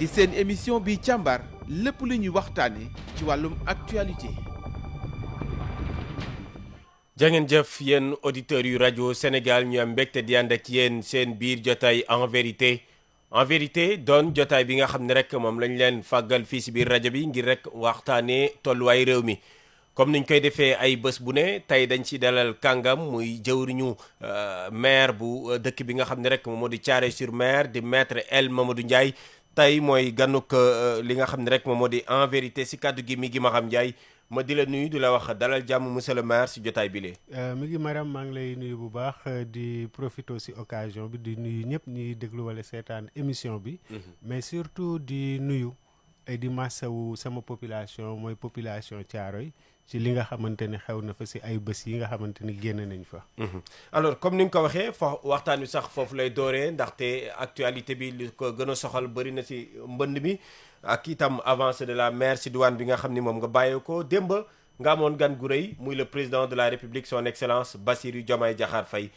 di seen émission bi càmbar lépp lu ñuy waxtaane ci wàllum actualité. jangeen jëf yéen auditeurs yu rajo Sénégal ñu am mbégte di ànd ak yéen seen biir jotaay en vérité doon jotaay bi nga xam ne rek moom lañ leen fàggal fii si biir rajo bi ngir rek waxtaanee tolluwaay réew mi comme niñ koy defee ay bés bu ne tey dañ ci dalal kàngam muy jëwriñu maire bu dëkk bi nga xam ne rek moom moo di Thiaroye-sur-Mer di maître El Mamadou Ndiaye tey mooy ganuk li nga xam ne rek moom moo di en vérité si kàddu gi mi ngi Maham Ndiaye ma di la nuyu di la wax dalal jàmm monsieur le maire si jotaay bi lee mi ngi maram maa ngi lay nuyu bu baax di profité si occasion bi di nuyu ñëpp ñuy déglu wala seetaan émission bi mais surtout di nuyu et di massawu sama population mooy population Thiaroye ci li nga xamante ne xew na fa si ay bés yi nga xamante ni génn nañ fa. alors comme ni nga ko waxee waxtaan wi sax foofu lay dooree ndaxte actualité bi li ko gën a soxal bëri na si mbënd mi ak itam avancée de la mer si douane bi nga xam ni moom nga bàyyee ko démb nga amoon gan gu rëy muy le président de la république son excellence Bassirou Diomaye Diakhar Faye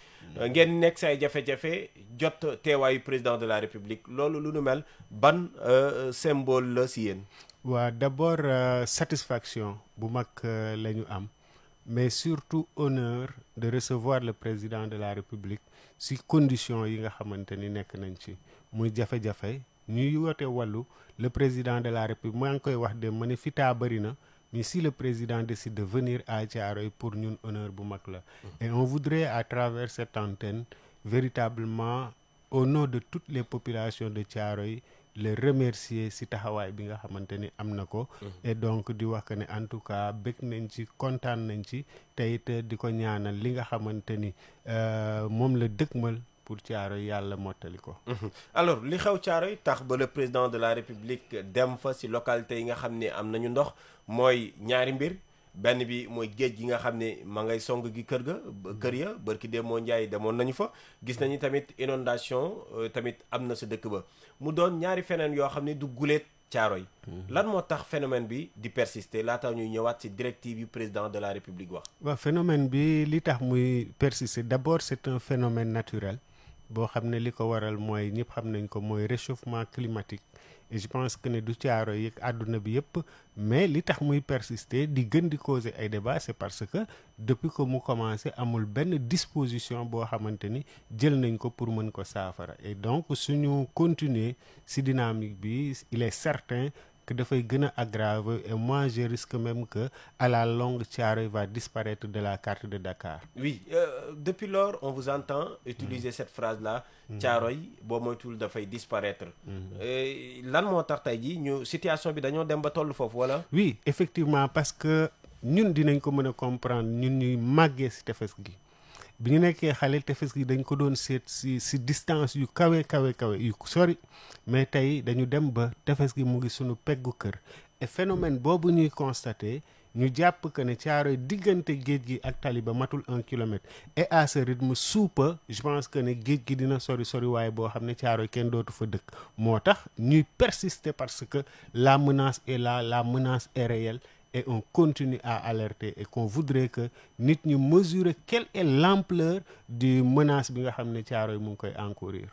ngeen nekk say jafe-jafe jot teewaayu président de la république loolu lu nu mel ban symbole la si yéen. waa d'abord satisfaction bu mag la ñu am mais surtout honneur de recevoir le président de la république si conditions yi nga xamante ni nekk nañ ci muy jafe-jafe ñuy woote wàllu le président de la république maa ngi koy wax de ma ne fitaa bëri na mais si le président décide de venir à Thiaroye pour ñun honneur bu mag la et on voudrait à travers cette antenne véritablement au nom de toutes les populations de Thiaroye le remercier si taxawaay bi nga xamante ni am na ko et donc di wax que ne en tout cas bëgg nañ ci kontaan nañ ci te it di ko ñaanal li nga xamante ni moom la dëkkmal pour Thiaroye yàlla mottali ko. alors li xew Thiaroye tax ba le président de la république dem fa si localité yi nga xam ne am nañu ndox mooy ñaari mbir benn bi mooy géej gi nga xam ne ma ngay song gi kër ya barki Demba Ndiaye demoon nañu fa gis nañu tamit inondation tamit am na sa dëkk ba mu doon ñaari phénomène yoo xam ne du guleet Thiaroye lan moo tax phénomène bi di persister laata ñuy ñëwaat ci directive yu président de la république wax. waaw phénomène bi li tax muy persister d'abord c'est un phénomène naturel boo xam ne li ko waral mooy ñëpp xam nañ ko mooy réchauffement climatique et je pense que ne du Thiaroye yëg àdduna bi yëpp mais li tax muy persister di gën di causer ay débat c'est parce que depuis que mu commencé amul benn disposition boo xamante ni jël nañ ko pour mën ko saafara et donc suñu continuer ci dynamique bi il est certain que dafay gën a aggraver et moi je risque même que à la longue Thiaroye va disparaître de la carte de Dakar. Oui, depuis lors on vous entend utiliser cette phrase-là Thiaroye boo moytuwul dafay disparaître. Lan moo tax tey jii ñu situation bi dañoo dem ba toll foofu wala. Oui, effectivement parce que ñun dinañ ko mën a comprendre ñun ñuy màggee ci tefes gi. bi ñu nekkee xale tefes gi dañ ko doon seet si distance yu kawe yu sori mais tey dañu dem ba tefes gi mu ngi suñu peggu kër et phénomène boobu ñuy constater ñu jàpp que ne Thiaroye diggante géej gi ak tali ba matul 1 kilomètre et à ce rythme suupa je pense que ne géej gi dina sori waaye boo xam ne Thiaroye kenn dootu fa dëkk moo tax ñuy persister parce que la menace est là la menace est réelle et on continue à alerter et qu'on voudrait que nit ñi mesurer quelle est l'ampleur du menace bi nga xam ne Thiaroye mu ngi koy encourir.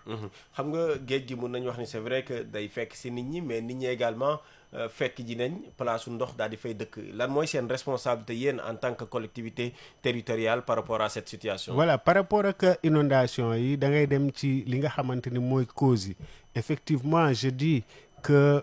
xam nga géej gi mun nañu wax ni c'est vrai que day fekk ci nit ñi mais nit ñi également fekk ji nañ place ndox daal di fay dëkk lan mooy seen responsabilité yéen en tant que collectivité territoriale par rapport à cette situation. Voilà par rapport ak inondation yi da ngay dem ci li nga xamante ni mooy cause yi effectivement je dis que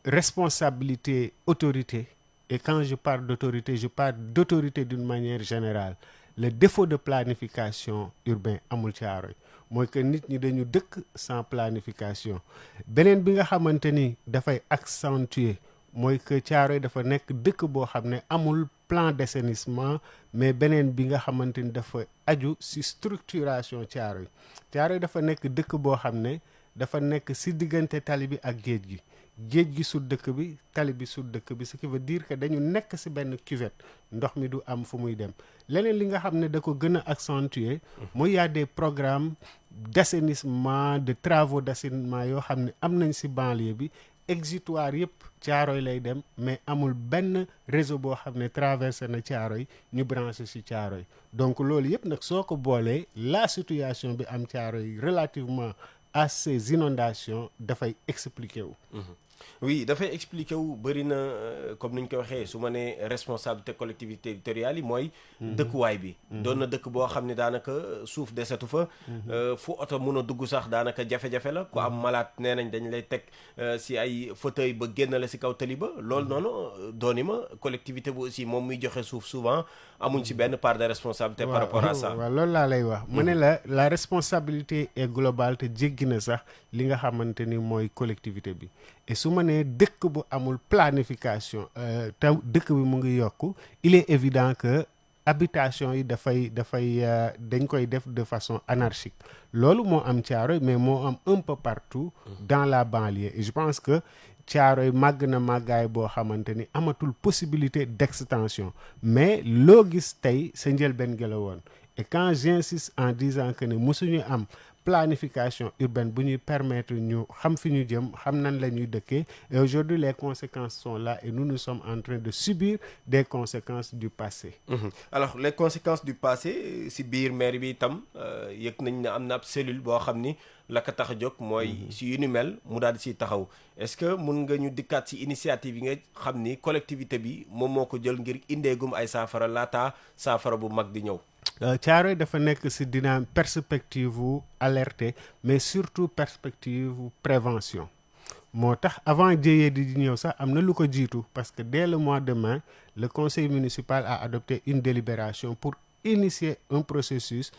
responsabilité autorité. Et quand je parle d'autorité, je parle d'autorité d'une manière générale. Le défaut de planification urbaine amul Thiaroye mooy que nit ñi dañu dëkk sans planification beneen bi nga xamante ni dafay accentuer mooy que Thiaroye dafa nekk dëkk boo xam ne amul plan d'assainissement mais beneen bi nga xamante ni dafa aju ci structuration Thiaroye dafa nekk dëkk boo xam ne dafa nekk ci diggante tali bi ak géej gi sut dëkk bi tali bi sut dëkk bi ce qui veut dire que dañu nekk ci benn cuvette ndox mi du am fu muy dem leneen li nga xam ne da ko gën a accentuer mooy y a des programmes d'assainissement de travaux d'assainissement yoo xam ne am nañ ci banlieue bi exutoire yëpp Thiaroye lay dem mais amul benn réseau boo xam ne traversé na Thiaroye ñu branché ci Thiaroye donc loolu yëpp nag soo ko boolee la situation bi am Thiaroye relativement à ces inondations dafay expliquer wu. oui dafay expliquer wu bëri na comme ni ñu ko waxee su ma nee responsabilité collectivité territoriale yi mooy dëkkuwaay bi doon na dëkk boo xam ne daanaka suuf desetu fa fu oto mun a dugg sax daanaka jafe-jafe la ku am malade nee nañ dañ lay teg si ay fauteuil ba génn la si kaw tali ba loolu noonu dooni ma collectivité bu aussi moom muy joxe suuf souvent amuñ si benn part de responsabilité par rapport à ça. waaw loolu laa lay wax mu ne la responsabilité est globale te jéggi na sax li nga xamante ni mooy collectivité bi et su ma nee dëkk bu amul planification te dëkk bi mu ngi yokku il est évident que habitation yi dafay dañ koy def de façon anarchique loolu moo am Thiaroye mais moo am un peu partout dans la banlieue et je pense que Thiaroye màgg na màggaay boo xamante ni amatul possibilité d'extension mais loo gis tey sa njëlbeen gi la woon et quand j'insiste en disant que ne mosuñu am planification urbaine bu ñuy permettre ñu xam fi ñu jëm xam nan la ñuy dëkkee et aujourd'hui les conséquences sont là et nous sommes en train de subir des conséquences du passé. Alors les conséquences du passé si biir maire bi itam yëg nañ ne am na ab cellule boo xam ni la ko tax a jóg mooy si yu ni mel mu daal di siy taxaw est-ce que mun nga ñu dikkaat si initiative yi nga xam ni collectivité bi moom moo ko jël ngir indeegum ay saafara laata saafara bu mag di ñëw. Thiaroye dafa nekk ci dynamique perspective wu alerter mais surtout perspective prévention moo tax avant jéyee di ñëw sax am na lu ko jiitu parce que dès le mois de mai le conseil municipal a adopté une délibération pour initier un processus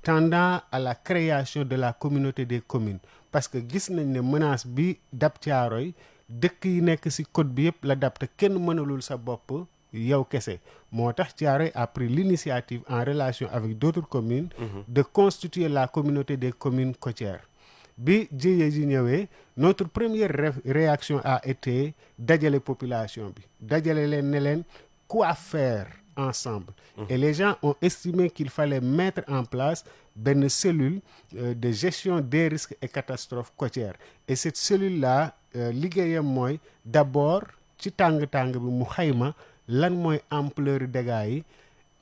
tendant à la création de la communauté des communes parce que gis nañ ne menace bi dab Thiaroye dëkk yi nekk ci côte bi yëpp la dab te kenn mënalul sa bopp yow kese moo tax Thiaroye a pris l'initiative en relation avec d'autres communes de constituer la communauté des communes côtières bi jëye ji ñëwee notre première réaction a été dajale population bi dajale leen ne leen quoi faire ensemble et les gens ont estimé qu'il fallait mettre en place benn cellule de gestion des risques et catastrophes côtières et cette cellule là liggéeyam mooy d'abord ci tàng-tàng bi mu xayma lan mooy ampleur dégâts yi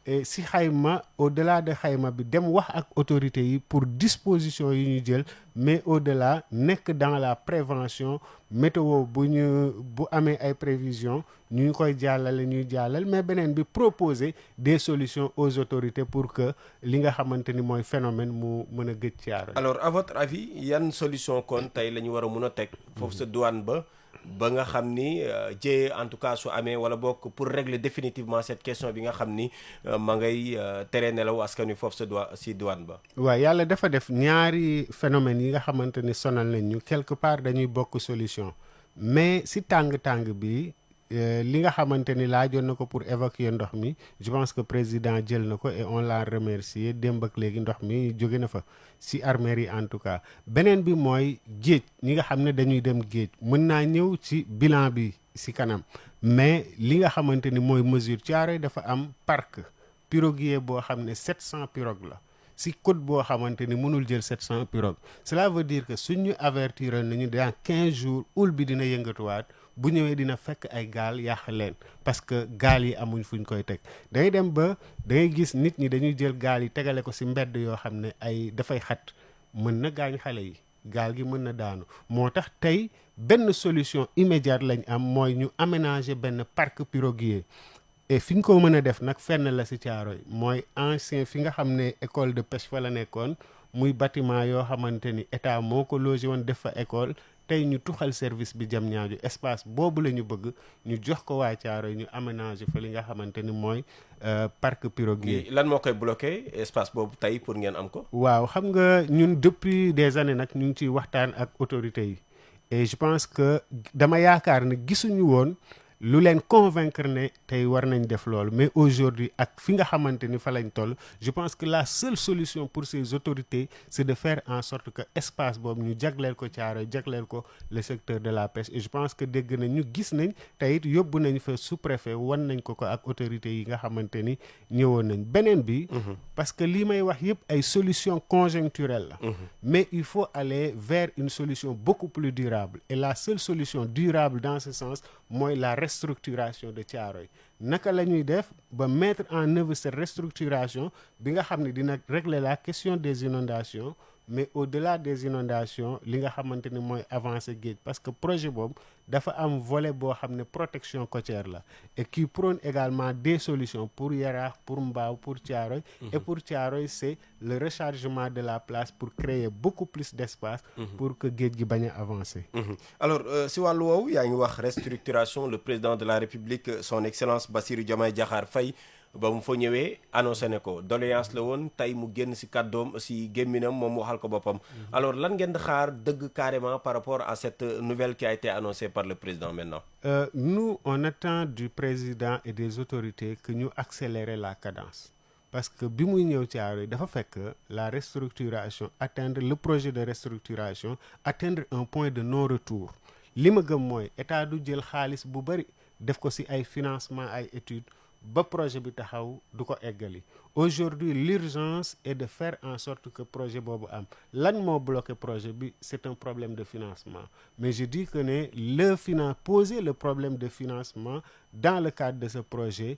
et si xayma au-delà de xayma bi dem wax ak autorités yi pour disposition yi ñu jël mais au-delà nekk dans la prévention météo bu amee ay prévisions ñu koy ñuy jàllal mais beneen bi proposer des solutions aux autorités pour que li nga xamante ni mooy phénomène mu mën a gëj Thiaroye. Alors à votre avis yan solution kon tey la ñu war a mun a teg foofu sa douane ba nga xam ni jëyee en tout cas su amee wala bokk pour régler définitivement cette question bi nga xam ni ma ngay tere nelaw askan wi foofu si douane ba. waaw yàlla dafa def ñaari phénomènes yi nga xamante ni sonal nañ ñu quelque part dañuy bokk solution mais si tàng-tàng bi li nga xamante ni laajoon na ko pour évacuer ndox mi je pense que président jël na ko et on l'a remercié démb ak léegi ndox mi jóge na fa si armères yi en tout cas beneen bi mooy géej ñi nga xam ne dañuy dem géej mën naa ñëw ci bilan bi si kanam mais li nga xamante ni mooy mesure Thiaroye dafa am parc piroguier boo xam ne 700 pirogues la si côte boo xamante ni mënul jël 700 pirogues cela veut dire que suñu avertiroon nañu dans 15 jours houle bi dina yëngatuwaat bu ñëwee dina fekk ay gaal yàq leen parce que gaal yi amuñ fuñ koy teg day dem ba da ngay gis nit ñi dañuy jël gaal yi tegale ko si mbedd yoo xam ne ay dafay xat mën na gaañ xale yi gaal gi mën na daanu moo tax tey benn solution immédiate lañ am mooy ñu aménager benn parc piroguier et fi ñu ko mën a def nag fenn la si Thiaroye mooy ancien fi nga xam ne école de pêche fa la nekkoon muy bâtiment yoo xamante ni état moo ko logé woon def fa école tey ñu tuxal service bi Diamniadio espace boobu la ñu bëgg ñu jox ko waa Thiaroye ñu aménager fa li nga xamante ni mooy parc piroguier. lan moo koy bloqué espace boobu tey pour ngeen am ko. waaw xam nga ñun depuis des années nag ñu ngi ciy waxtaan ak autorités yi et je pense que dama yaakaar ne gisuñu woon lu leen convaincre ne tey war nañ def loolu mais aujourd'hui ak fi nga xamante ni fa lañ toll je pense que la seule solution pour ces autorités c'est de faire en sorte que espace boobu ñu jagleel ko Thiaroye jagleel ko le secteur de la pêche et je pense que dégg nañ ñu gis nañ tey it yóbbu nañ fa sous-préfet wan nañ ko ak autorités yi nga xamante ni ñëwoon nañ beneen bi parce que lii may wax yëpp ay solutions conjoncturelles la mais il faut aller vers une solution beaucoup plus durable et la seule solution durable dans ce sens mooy la restructuration de Thiaroye naka la ñuy def ba mettre en œuvre cette restructuration bi nga xam ne dina régler la question des inondations mais au-delà des inondations li nga xamante ni mooy avancer géej parce que projet boobu dafa am volet boo xam ne protection côtière la et qui prône également des solutions pour Yaraax pour Mbao pour Thiaroye et pour Thiaroye c'est le rechargement de la place pour créer beaucoup plus d'espace pour que géej gi bañ a avancer. Alors si wàllu woowu yaa ngi wax restructuration le président de la République son excellence Bassirou Diomaye Diakhar Faye ba mu fa ñëwee annoncé ne ko doléance la woon tey mu génn si kàddoom si gémminam moom waxal ko boppam. Alors lan ngeen di xaar dëgg carrément par rapport à cette nouvelle qui a été annoncée par le président maintenant? Nous on attend du président et des autorités que ñu accélérer la cadence parce que bi muy ñëw Thiaroye dafa fekk la restructuration atteindre le projet de restructuration atteindre un point de non-retour li ma gëm mooy état du jël xaalis bu bari def ko si ay financement ay études ba projet bi taxaw du ko eggali aujourd'hui l'urgence est de faire en sorte que projet boobu am lan moo bloqué projet bi c'est un problème de financement mais je dis que ne poser le problème de financement dans le cadre de ce projet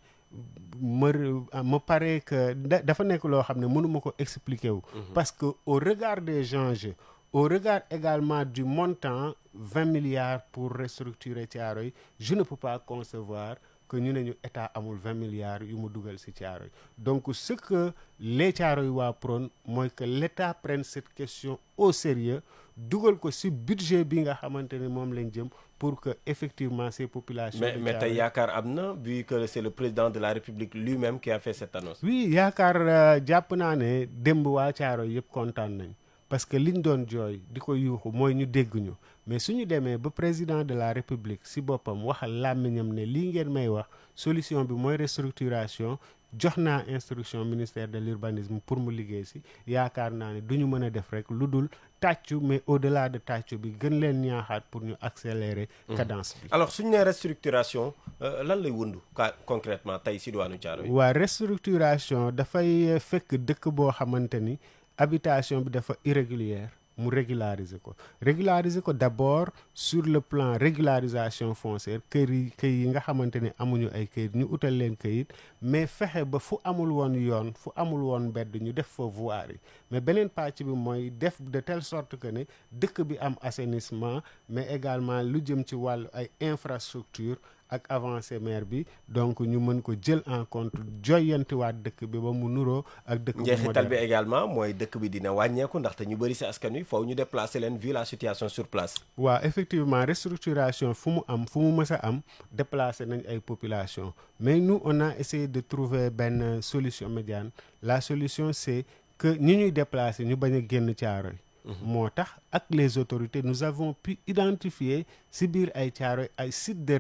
me paraît que dafa nekk loo xam ne mënuma ko expliquer wu parce que au regard des enjeux au regard également du montant 20 milliards pour restructurer Thiaroye je ne peux pas concevoir que ñu ne ñu état amul 20 milliards yu mu dugal ci Thiaroye donc ce que les Thiaroye waa prône mooy que l'état prenne cette question au sérieux dugal ko ci budget bi nga xamante ne moom lañ jëm pour que effectivement ces populations mais tey yaakaar am na vu que c'est le président de la République lui-même qui a fait cette annonce. Oui yaakaar jàpp naa ne démb waa Thiaroye yëpp kontaan nañ parce que liñ doon jooy di ko yuuxu mooy ñu dégg ñu mais suñu demee ba président de la République ci boppam waxal làmmiñam ne lii ngeen may wax solution bi mooy restructuration jox naa instruction ministère de l'urbanisme pour mu liggéey ci yaakaar naa ne du ñu mën a def rek lu dul tàccu mais au-delà de tàccu bi gën leen ñaaxaat pour ñu accélérer cadence bi. Alors suñu nee restructuration lan lay wundu concrètement tey ci diwaanu Thiaroye. waa restructuration dafay fekk dëkk boo xamante ni habitation bi dafa irrégulière mu régulariser ko d'abord sur le plan régularisation foncière kër yi nga xamante ne amuñu ay këyit ñu utal leen këyit mais fexe ba fu amul woon yoon fu amul woon mbedd ñu def fa voirie mais beneen pàcc bi mooy def de telle sorte que ne dëkk bi am assainissement mais également lu jëm ci wàllu ay infrastructure ak avancée maire bi donc ñu mën ko jël en compte joyantiwaat dëkk bi ba mu nuroo ak dëkk bu njeexital bi également mooy dëkk bi dina wàññeeku ndaxte ñu bëri ci askan wi foofu ñu déplacer leen vu la situation sur place. waaw effectivement restructuration fu mu mës a am déplacer nañ ay population mais nous on a essayé de trouver benn solution médiane la solution c'est que ñi ñuy déplacer ñu bañ a génn Thiaroye moo tax ak les autorités nous avons pu identifier ci biir ay Thiaroye ay sites de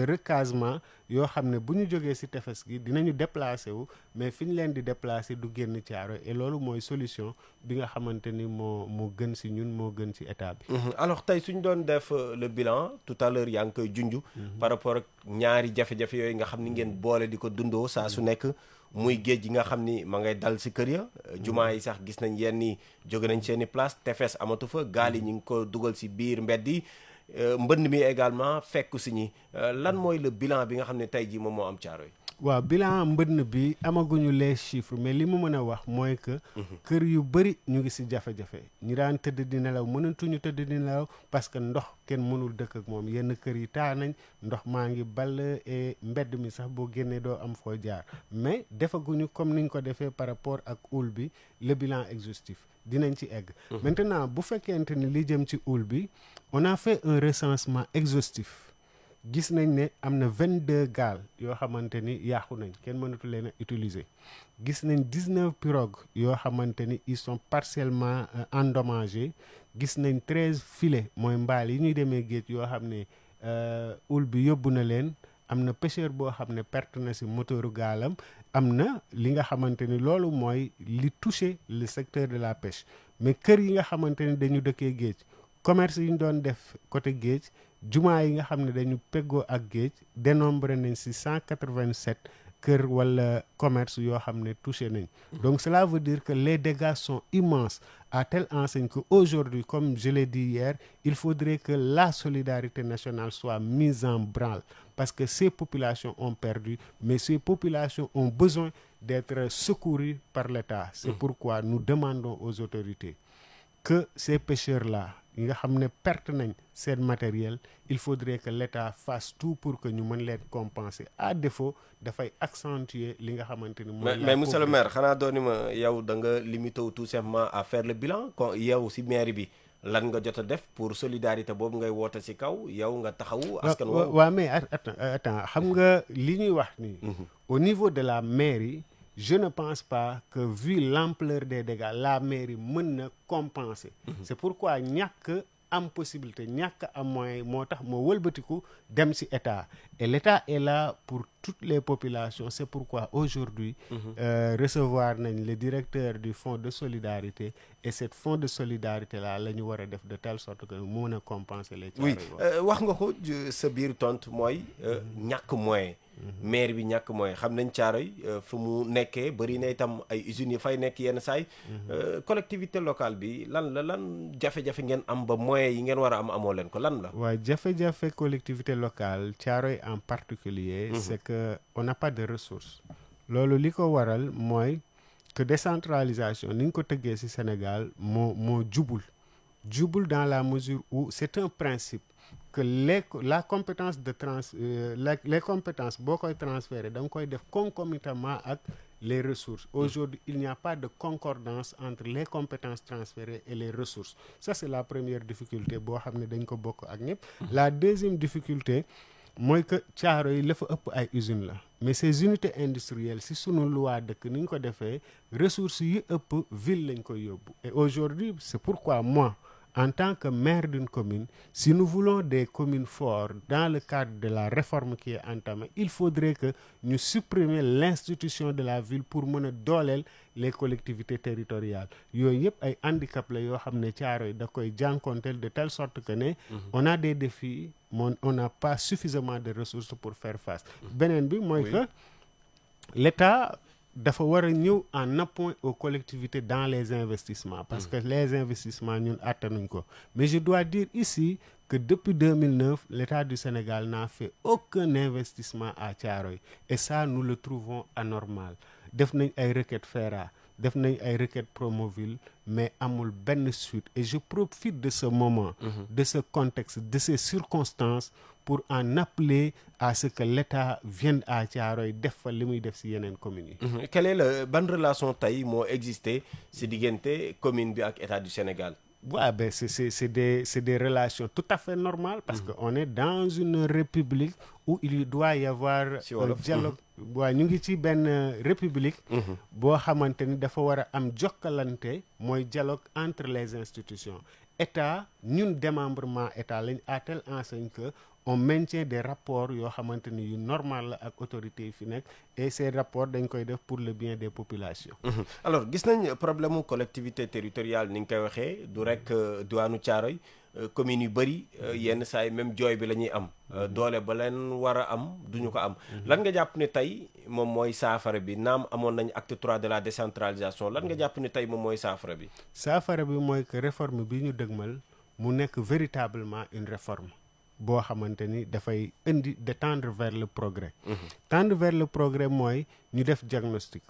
recasement yoo xam ne bu ñu jógee ci tefes gi dinañu déplacer wu mais fi ñu leen di déplacer du génn Thiaroye et loolu mooy solution bi nga xamante ni moo gën ci ñun moo gën ci état bi. Alors tey suñ doon def le bilan tout à l'heure yaa ngi koy junj. par rapport ak ñaari jafe-jafe yooyu nga xam ni ngeen boole di ko dundoo saa su nekk. muy géej gi nga xam ni ma ngay dal ci kër ya jumaa yi sax gis nañ yenn ni jóge nañ seeni place tefes amatu fa gaal yi ñu ngi ko dugal ci biir mbedd yi mbënd mi également fekku ci ñi lan mooy le bilan bi nga xam ne tey jii moom moo am Thiaroye. waaw bilan mbënn bi amaguñu les chiffres mais li mu mën a wax mooy que kër yu bëri ñu ngi ci jafe-jafe ñi daan tëdd di nelaw mënatuñu tëdd di nelaw parce que ndox kenn mënul dëkk ak moom yenn kër yi taa nañ ndox maa ngi ball et mbedd mi sax boo génnee doo am foo jaar mais defaguñu comme niñ ko defee par rapport ak houle bi le bilan exhaustif dinañ ci egg. Maintenant bu fekkente ni li jëm ci houle bi on a fait un recensement exhaustif. gis nañ ne am na 22 gaal yoo xamante ni yàqu nañ kenn mënatu leen a utiliser gis nañ 19 pirogues yoo xamante ni ils sont partiellement endommagés gis nañ 13 filets mooy mbaal yi ñuy demee géej yoo xam ne houle bi yóbbu na leen am na pêcheur boo xam ne perte na ci moteuru gaalam am na li nga xamante ni loolu mooy li touché le secteur de la pêche mais kër yi nga xamante ni dañu dëkkee géej commerce yi ñu doon def côté géej jumaa yi nga xam ne dañu peggoo ak géej dénombré nañ ci 187 kër wala commerce yoo xam ne touché nañ donc cela veut dire que les dégâts sont immenses à telle enseigne que aujourd'hui comme je l'ai dit hier il faudrait que la solidarité nationale soit mise en branle parce que ces populations ont perdu mais ces populations ont besoin d'être secourues par l'État c'est pourquoi nous demandons aux autorités que ces pêcheurs-là yi nga xam ne perte nañ seen matériel il faudrait que l'État fasse tout pour que ñu mën leen compenser à défaut dafay accentuer li nga xamante ni mooy mais monsieur le maire xanaa dooni ma yow da nga limité wu tout simplement à faire le bilan kon yow si mairie bi lan nga jot a def pour solidarité boobu ngay woote si kaw yow nga taxawu askan woowu waaw mais attends xam nga li ñuy wax nii au niveau de la mairie je ne pense pas que vu l'ampleur des dégâts la mairie mën na compenser c'est pourquoi ñàkk am possibilité ñàkk am moyen moo tax moo wëlbatiku dem ci état et l'état est là pour toutes les populations c'est pourquoi aujourd'hui recevoir nañ le directeur du fonds de solidarité et cette fonds de solidarité là la ñu war a def de telle sorte que mu mën a compenser les oui wax nga ko sa biir tontu mooy ñàkk moyen maire bi ñàkk mooy xam nañ Thiaroye fu mu nekkee bëri na itam ay usines yi fay nekk yenn saay collectivité locale bi lan jafe-jafe ngeen am ba moyens yi ngeen war a am amoo leen ko lan la waaw jafe-jafe collectivité locale Thiaroye en particulier c'est que on n'a pas de ressources loolu li ko waral mooy que décentralisation ni ñu ko tëggee ci Sénégal moo jubul dans la mesure où c'est un principe que la compétence de les compétences boo koy transférer da nga koy def concomitamment ak les ressources aujourd'hui il n'y a pas de concordance entre les compétences transférées et les ressources ça c'est la première difficulté boo xam ne dañ ko bokk ak ñëpp la deuxième difficulté mooy que Thiaroye la fa ëpp ay usines la mais ces unités industrielles si sunu loi dëkk ni ñu ko defee ressources yi ëpp ville lañ koy yóbbu et aujourd'hui c'est pourquoi moi en tant que maire d'une commune, si nous voulons des communes fortes dans le cadre de la réforme qui est entamée, il faudrait que nous supprimions l'institution de la ville pour mën a dooleel les collectivités territoriales yooyu yëpp ay handicap la yoo xam ne Thiaroye da koy jànkonteel de telle sorte que ne on a des défis on n'a pas suffisamment de ressources pour faire face beneen bi mooy que l'État dafa war a ñëw en appoint aux collectivités dans les investissements parce que les investissements ñun attanuñ ko mais je dois dire ici que depuis 2009 l'État du Sénégal n'a fait aucun investissement à Thiaroye et ça nous le trouvons anormal def nañ ay requêtes FERA def nañ ay requêtes Promoville mais amul benn suite et je profite de ce moment de ce contexte de ces circonstances pour en appeler à ce que l'État vienne à Thiaroye def fa li muy def ci yeneen communes yi. quelle est la ban relation tey moo existé ci diggante commune bi ak État du Sénégal. Ouais, ben c'est des relations tout à fait normales parce que on est dans une république où il doit y avoir un dialogue waaw ñu ngi ci benn république boo xamante ni dafa war a am jokkalante mooy dialogue entre les institutions État ñun démembrement État lañ à telle enseigne que on maintient des rapports yoo xamante ni yu normal la ak autorités yi fi nekk et ces rapports dañ koy def pour le bien des populations. alors gis nañ problème mu collectivité territoriale ni nga koy waxee du rek diwaanu Thiaroye communes yu bëri yenn saa yi même jooy bi la ñuy am doole ba leen war a am duñu ko am lan nga jàpp ne tey moom mooy saafara bi naam amoon nañ acte 3 de la décentralisation lan nga jàpp ne tey moom mooy saafara bi. saafara bi mooy que réforme bi ñu dëgmal mu nekk véritablement une réforme. boo xamante ni dafay indi de tendre vers le progrès tendre vers le progrès mooy ñu def diagnostic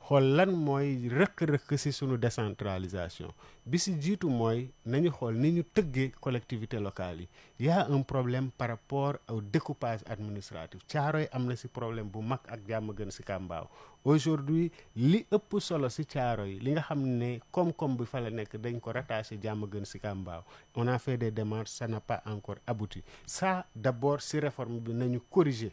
xool lan mooy rëkk-rëkk ci sunu décentralisation bi ci jiitu mooy nañu xool ni ñu tëggee collectivités locales yi y a un problème par rapport au découpage administratif Thiaroye am na ci problème bu mag ak Diamaguène Sicap Mbao aujourd'hui li ëpp solo ci Thiaroye li nga xam ne koom-koom bi fa la nekk dañ ko rattaché Diamaguène Sicap Mbao on a fait des démarches ça n'a pas encore abouti ça d'abord ci réforme bi nañu corriger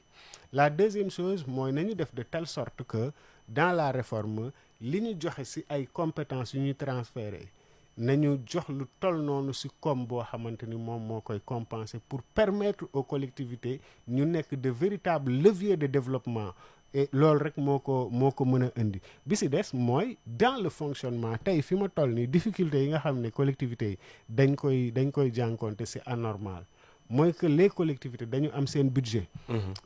la deuxième chose mooy nañu def de telle sorte que dans la réforme li ñu joxe ci ay compétences yu ñu transféré nañu jox lu toll noonu ci koom boo xamante ni moom moo koy compenser pour permettre aux collectivités ñu nekk de véritables leviers de développement et loolu rek moo ko mën a indi bi ci des mooy dans le fonctionnement tey fi ma toll nii difficultés yi nga xam ne collectivités yi dañ koy jànkoonte c'est anormal mooy que les collectivités dañu am seen budget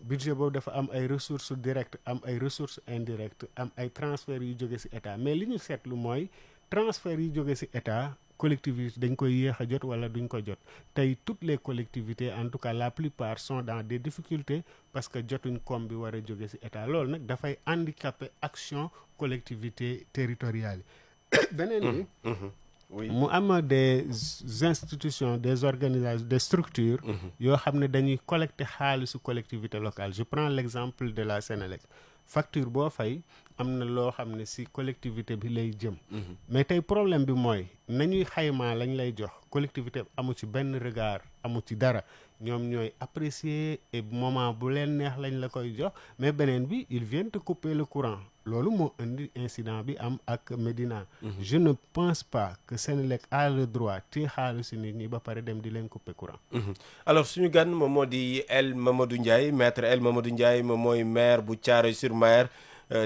budget boobu dafa am ay ressources directes am ay ressources indirectes am ay transferts yu jóge ci état mais li ñu seetlu mooy transferts yi jóge ci état collectivités dañ koy yéex a jot wala duñ ko jot tey toutes les collectivités en tout cas la plupart sont dans des difficultés parce que jotuñ koom bi war a jóge ci état loolu nag dafay handicaper action collectivité territoriale yi beneen bi oui. mu am des institutions, des organisations, des structures yoo xam ne dañuy collecter xaalisu collectivité locale. Je prends l'exemple de la Sénélec. Facture boo fay am na loo xam ne si collectivité bi lay jëm. Mais tey problème bi mooy nañuy xaymaa lañ lay jox collectivité amu ci benn regard, amu ci dara. ñoom ñooy apprécier et moment bu leen neex lañ la koy jox, mais beneen bi ils viennent te couper le courant. Loolu moo indi incident bi am ak Médina. Je ne pense pas que Sénélec a le droit te xaalisu nit ñi ba pare dem di leen couper courant. Alors suñu gan moom moo di El Mamadou Ndiaye, maître El Mamadou Ndiaye moom mooy maire bu Thiaroye-sur-Mer.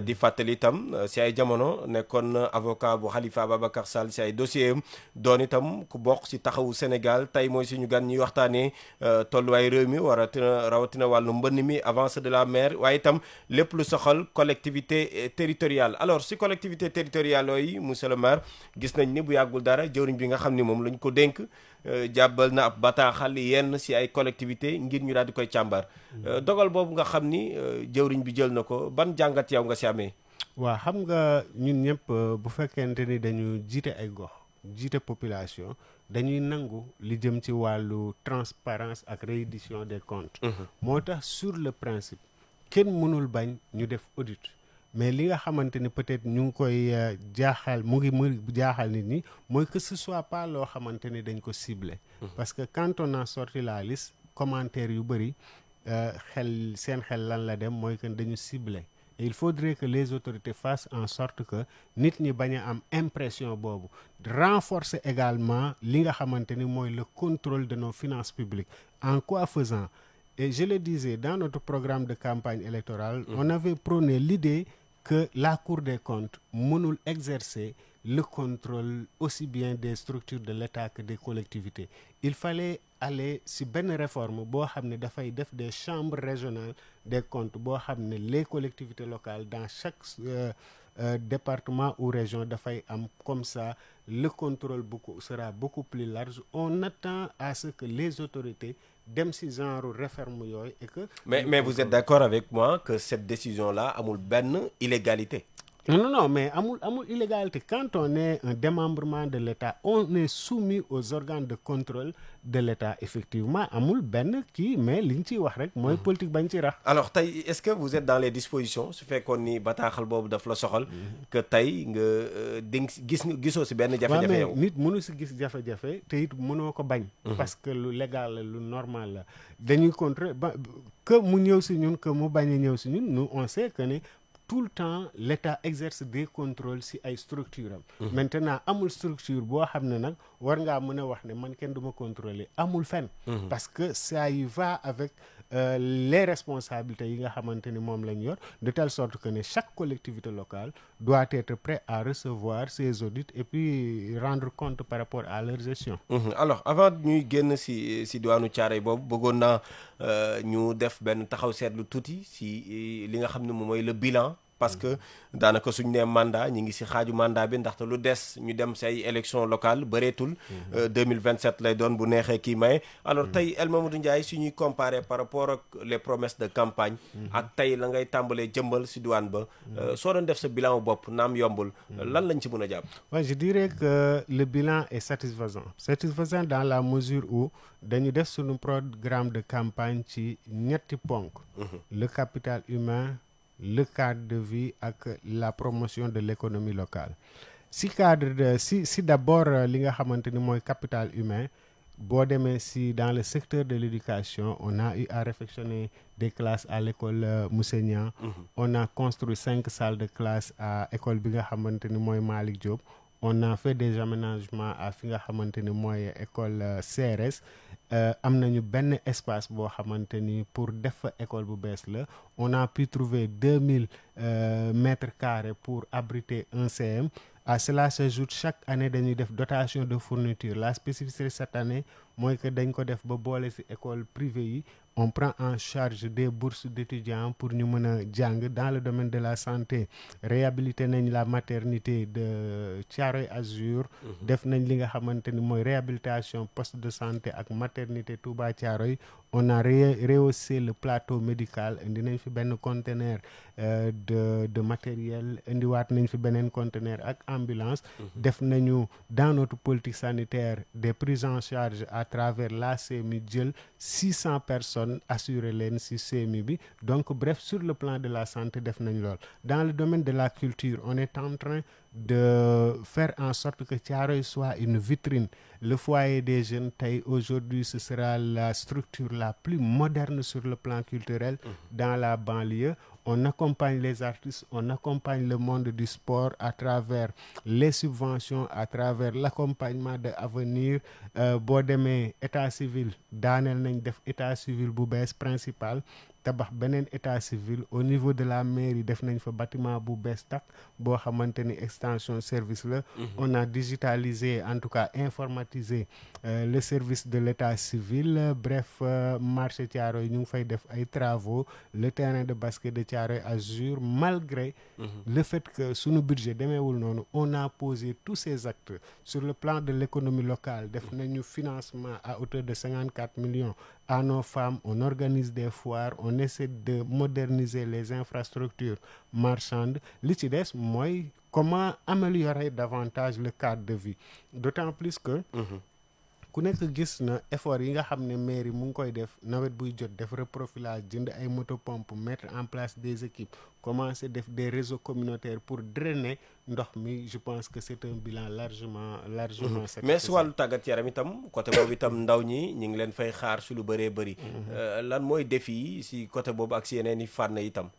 Di fàttali itam si ay jamono nekkoon avocat bu Khalifa Ababacar Sall si ay dossier am doon itam ku bokk si taxawu Sénégal tey mooy suñu gan ñuy waxtaanee tolluwaay réew mi rawatina wàllu mbënn mi avancée de la mer waaye itam lépp lu soxal collectivité territoriale. Alors si collectivité territoriale yooyu monsieur le maire gis nañ ni bu yàggul dara jëwriñ bi nga xam ni moom lañ ko dénk jàbbal na ab bataaxal yenn si ay collectivité ngir ñu daal di koy càmbar dogal boobu nga xam ni jëwriñ bi jël na ko ban jàngat yow nga si amee. waaw xam nga ñun ñëpp bu fekkente ni dañu jiite ay gox jiite population dañuy nangu li jëm ci wàllu transparence ak reddition des comptes. moo tax sur le principe kenn mënul bañ ñu def audit. Mais li nga xamante ni peut-être ñu ngi koy jaaxal mu jaaxal nit ñi mooy que ce soit pas loo xamante ni dañ ko ciblé. Parce que quand on a sorti la liste commentaires yu bëri seen xel lan la dem mooy que dañu ciblé. Et il faudrait que les autorités fassent en sorte que nit ñi bañ a am impression boobu. Renforcer également li nga xamante ni mooy le contrôle de nos finances publiques. En quoi faisant? Et je le disais, dans notre programme de campagne électorale, on avait prôné l'idée que la Cour des comptes mënul exercer le contrôle aussi bien des structures de l'État que des collectivités. Il fallait aller si benn réforme boo xam ne dafay def des chambres régionales des comptes boo xam ne les collectivités locales dans chaque département ou région dafay am comme ça le contrôle sera beaucoup plus large. On attend à ce que les autorités dem si genre réforme yooyu et que. Mais vous êtes d'accord avec moi que cette décision là amul benn illégalité. Non, mais amul illégalité. Quand on est un démembrement de l'État, on est soumis aux organes de contrôle de l'État. Effectivement, amul benn kii mais liñ ciy wax rek mooy politique bañ ci rax. Alors tey est-ce que vous êtes dans les dispositions su fekkoon ni bataaxal boobu daf la soxal que tey nga gisoo si benn jafe-jafe yow. Nit mënu si gis jafe-jafe te it mënoo ko bañ. Parce que lu légal la lu normal la dañuy contrôler que mu ñëw si ñun que mu bañ a ñëw si ñun nous on sait que ne. Tout le temps l'État exerce des contrôles si ay structure am. Maintenant amul structure boo xam ne nag war ngaa mën a wax ne man kenn du ma contrôler amul fenn. Parce que ça y va avec les responsabilités yi nga xamante ni moom lañ yor de telle sorte que ne chaque collectivité locale doit être prêt à recevoir ses audits et puis rendre compte par rapport à leur gestion. Alors avant ñuy génn si diwaanu Thiaroye boobu bëggoon naa ñu def benn taxaw seetlu tuuti si li nga xam ne moom mooy le bilan. Parce que daanaka suñu nee mandat ñi ngi si xaaju mandat bi ndaxte lu des ñu dem si ay élections locales bëreetul 2027 lay doon bu neexee kii maye. Alors tey El Mamadou Ndiaye suñuy comparer par rapport ak les promesses de campagne ak tey la ngay tàmbalee jëmbal si douane ba soo doon def sa bilan bopp naam yombul lan lañ ci mën a jàpp. Ouais, je dirais que le bilan est satisfaisant dans la mesure où dañu def suñu programme de campagne ci ñetti ponk. Le capital humain, le cadre de vie ak la promotion de l'économie locale. Si d'abord li nga xamante ni mooy capital humain boo demee si dans le secteur de l'éducation on a eu à réfectionner des classes à l'école Moussé Niang. On a construit 5 salles de classe à école bi nga xamante ni mooy Malick Diop. On a fait des aménagements à fi nga xamante ni mooy école CRS. Am nañu benn espace boo xamante ni pour def fa école bu bees la on a pu trouver 2000 mètres carrés pour abriter un CM. À cela s'ajoute chaque année dañuy def dotation de fourniture. La spécificité cette année mooy que dañ ko def ba boole ci école privée yi on prend en charge des bourses d'étudiants pour ñu mën a jàng dans le domaine de la santé réhabilité nañ la maternité de Thiaroye Azur def nañ li nga xamante ni mooy réhabilitation poste de santé ak maternité Touba Thiaroye on a rehaussé le plateau médical indi nañ fi benn conteneur de matériel indiwaat nañ fi beneen conteneur ak ambulance def nañu dans notre politique sanitaire des prises en charge à travers la CMU jël 600 personnes assuré leen ci CMU bi donc bref sur le plan de la santé def nañ lool dans le domaine de la culture on est en train de faire en sorte que Thiaroye soit une vitrine le foyer des jeunes tey aujourd'hui ce sera la structure la plus moderne sur le plan culturel dans la banlieue on accompagne les artistes on accompagne le monde du sport à travers les subventions à travers l'accompagnement de Avenir boo demee état civil daaneel nañ def état civil bu bees principal tabax beneen état civil au niveau de la mairie def nañ fa bâtiment bu bees tak boo xamante ni extension service la on a digitalisé en tout cas informatisé le service de l'état civil bref marché Thiaroye ñu ngi fay def ay travaux le terrain de basket de Thiaroye Azur malgré le fait que sunu budget demeewul noonu on a posé tous ces actes sur le plan de l'économie locale def nañu financement à hauteur de 54 millions à nos femmes on organise des foires on essaie de moderniser les infrastructures marchandes li ci des mooy comment améliorer davantage le cadre de vie d'autant plus que ku nekk gis na effort yi nga xam ne mairie mu ngi koy def nawet buy jot def reprofilage jënd ay motopompes mettre en place des équipes commencer def des réseaux communautaires pour drainer ndox mi je pense que c'est un bilan largement satisfaisant. mais si wàllu tàggat yaram itam côté boobu itam ndaw ñi ñu ngi leen fay xaar si lu bëree bëri lan mooy défi yi si côté boobu ak si yeneen i fànn itam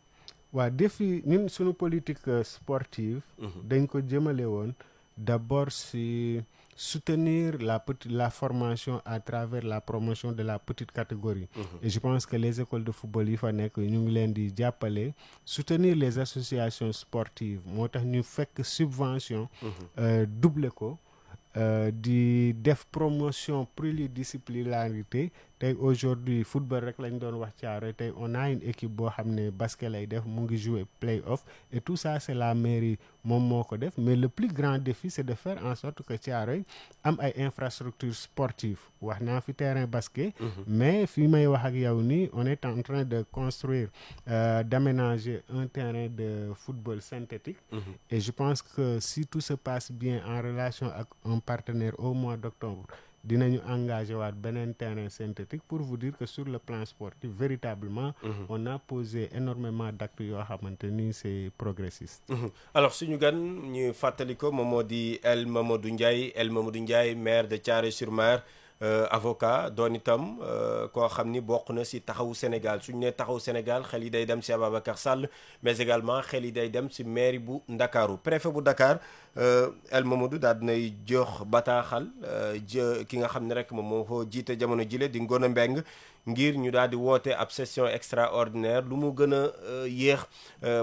waa défi ñun suñu politique sportive dañ ko jëmale woon d'abord si soutenir la formation à travers la promotion de la petite catégorie et je pense que les écoles de football yi fa nekk ñu ngi leen di jàppale soutenir les associations sportives moo tax ñu fekk subvention doubler ko di def promotion pluridisciplinarité tey aujourd'hui football rek lañ doon wax Thiaroye tey on a une équipe boo xam ne basket lay def mu ngi jouer play-off et tout ça c'est la mairie moom moo ko def mais le plus grand défi c'est de faire en sorte que Thiaroye am ay infrastructures sportives wax naa fi terrain basket mais fi may wax ak yow nii on est en train de construire d'aménager un terrain de football synthétique et je pense que si tout se passe bien en relation ak un partenaire au mois d'octobre dinañu engagé waat beneen terrain synthétique pour vous dire que sur le plan sportif véritablement on a posé énormément d'actes yoo xamante ni c'est progressiste alors suñu gan ñu fàttali ko moom moo di El Mamadou Ndiaye maire de Thiaroye-sur-Mer avocat doon itam koo xam ni bokk na si taxawu Sénégal suñu nee taxawu Sénégal xel yi day dem si Ababacar Sall mais également xel yi day dem si mairie bu Ndakaaru préfet bu Dakar El Mamadou daal dinay jox bataaxal ki nga xam ne rek moom moo ko jiite jamono jile di Ngone Mbeng ngir ñu daal di woote ab session extraordinaire lu mu gën a yéex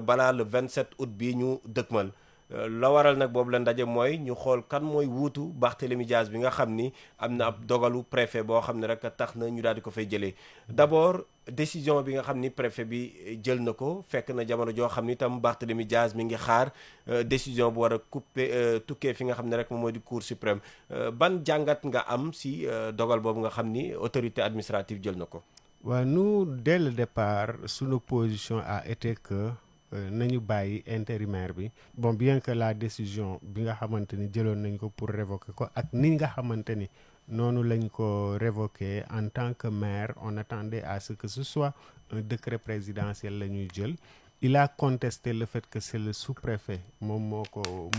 balaa le 27 août bii ñu dëkkmal la waral nag boobu la ndaje mooy ñu xool kan mooy wuutu Barthélémy Dias bi nga xam ni am na ab dogalu préfet boo xam ne rek tax na ñu daal di ko fay jëlee d'abord décision bi nga xam ni préfet bi jël na ko fekk na jamono joo xam ni itam Barthélémy Dias mi ngi xaar décision bu war a tukkee fi nga xam ne rek moom mooy di Cour suprême ban jàngat nga am si dogal boobu nga xam ni autorité administrative jël na ko. waaw nous dès le départ sunu position a été que nañu bàyyi intérimaire bi bon bien que la décision bi nga xamante ni jëloon nañ ko pour révoquer ko ak ni nga xamante ni noonu lañ ko révoquer en tant que maire on attendait à ce que ce soit un décret présidentiel la ñuy jël il a contesté le fait que c'est le sous-préfet moom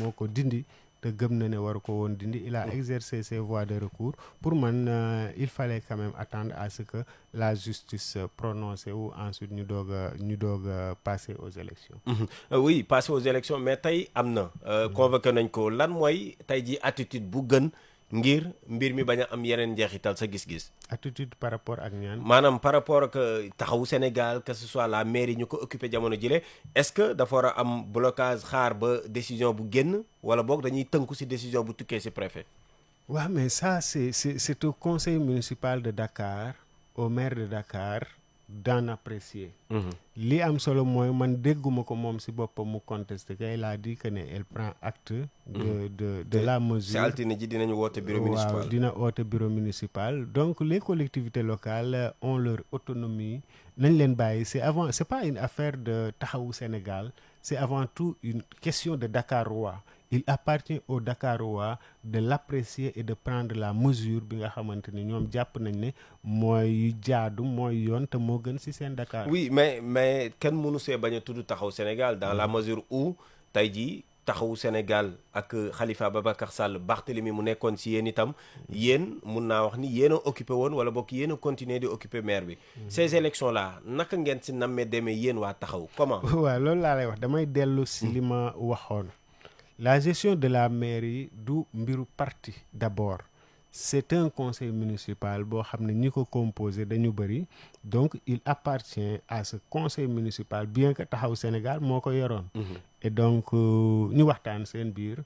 moo ko dindi te gëm na ne waru ko woon dindi il a exercé ses voies de recours pour man il fallait quand même attendre à ce que la justice prononce ou ensuite ñu doog a passer aux élections oui passer aux élections mais tey am na convoqué nañ ko lan mooy tey ji attitude bu gën ngir mbir mi bañ a am yeneen njeexital sa gis-gis attitude par rapport ak ñaan maanaam par rapport ak taxawu Sénégal que ce soit la mairie ñu ko occupé jamono jile est-ce que dafa war a am blocage xaar ba décision bu génn wala boog dañuy tënku ci décision bu tukkee ci préfet Ouais, mais ça c'est au conseil municipal de Dakar, au maire de Dakar d'en apprécier. Li am solo mooy man dégguma ko moom si boppam mu contesté que il a dit que ne elle prend acte de la mesure. si altine ji dinañu woote bureau municipal. waaw dina woote bureau municipal. Donc les collectivités locales ont leur autonomie. nañ leen bàyyi c'est pas une affaire de Taxawu Sénégal, c'est avant tout une question de Dakarois. Il appartient aux Dakarois de l'apprécier et de prendre la mesure bi nga xamante ni ñoom jàpp nañ ne mooy jaadu mooy yoon te moo gën ci seen Dakar. Oui, mais kenn mënu see bañ a tudd Taxawu Sénégal dans la mesure où tey jii Taxawu Sénégal ak Khalifa Babacar Sall Barthélemy mu nekkoon ci yéen itam yéen mun naa wax ni yéen a occupé woon wala bokk yéen a continuer di occuper maire bi. Ces élections là naka ngeen ci nammee demee yéen waa Taxawu comment. waaw loolu laa lay wax damay dellu ci li ma waxoon. La gestion de la mairie du mbiru parti d'abord. C'est un conseil municipal boo xam ne ñi ko composé dañu bëri donc il appartient à ce conseil municipal bien que Taxawu Sénégal moo ko yoroon. Et donc ñu waxtaan seen biir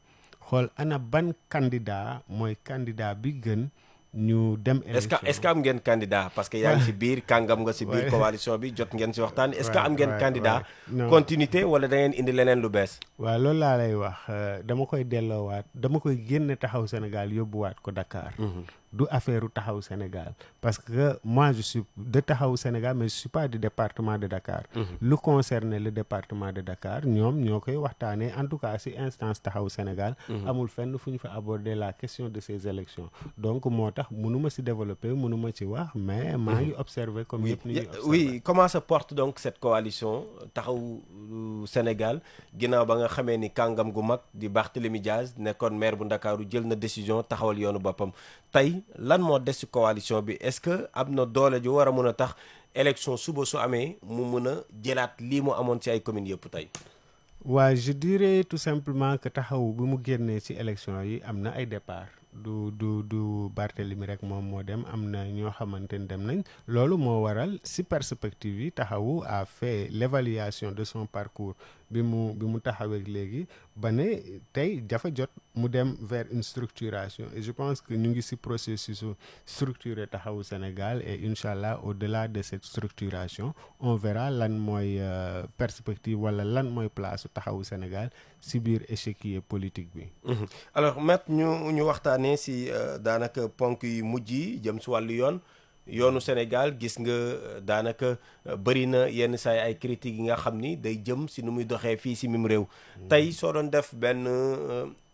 xool ana ban candidat mooy candidat bi gën ñu dem élection. est-ce que am ngeen candidat parce que yaa ngi ci biir kàngam nga ci biir coalition bi jot ngeen ci waxtaan est-ce que am ngeen candidat continuité wala da ngeen indi leneen lu bees. waaw loolu laa lay wax dama koy delloowaat dama koy génne Taxawu Sénégal yóbbuwaat ko Dakar. du affaire u Taxawu Sénégal parce que moi je suis de Taxawu Sénégal mais je suis pas du département de Dakar. lu concerne le département de Dakar ñoom ñoo koy waxtaanee en tout cas ci instance Taxawu Sénégal. amul fenn fu ñu fa aborder la question de ces élections donc moo tax mënuma ci développer mënuma ci wax mais maa ngi observer comme yëpp ni ñuy observer. Oui, comment se porte donc cette coalition Taxawu Sénégal ginnaaw ba nga xamee ni kàngam gu mag di Barthélémy Diaz nekkoon maire bu Ndakaaru jël na décision taxawal yoonu boppam tey lan moo des ci coalition bi est-ce que am na doole ju war a mën a tax élection suba su amee mu mën a jëlaat lii mu amoon ci ay communes yëpp tey. waaw je dirais tout simplement que Taxawu bi mu génnee ci élection yi am na ay départ du Barthélemy rek moom moo dem am na ñoo xamante ni dem nañ loolu moo waral ci perspective yi Taxawu a fait l'évaluation de son parcours bi mu taxawee léegi ba ne tey dafa jot mu dem vers une structuration et je pense que ñu ngi ci processus structuré Taxawu Sénégal et inchallah au-delà de cette structuration on verra lan mooy perspective wala lan mooy place Taxawu Sénégal ci biir échiquier politique bi. Alors maître ñu waxtaanee ci daanaka ponk yu mujj yi jëm ci wàllu yoonu Sénégal gis nga daanaka bëri na yenn saa ay critiques yi nga xam ni day jëm ci nu muy doxee fii ci mim réew. tey soo doon def benn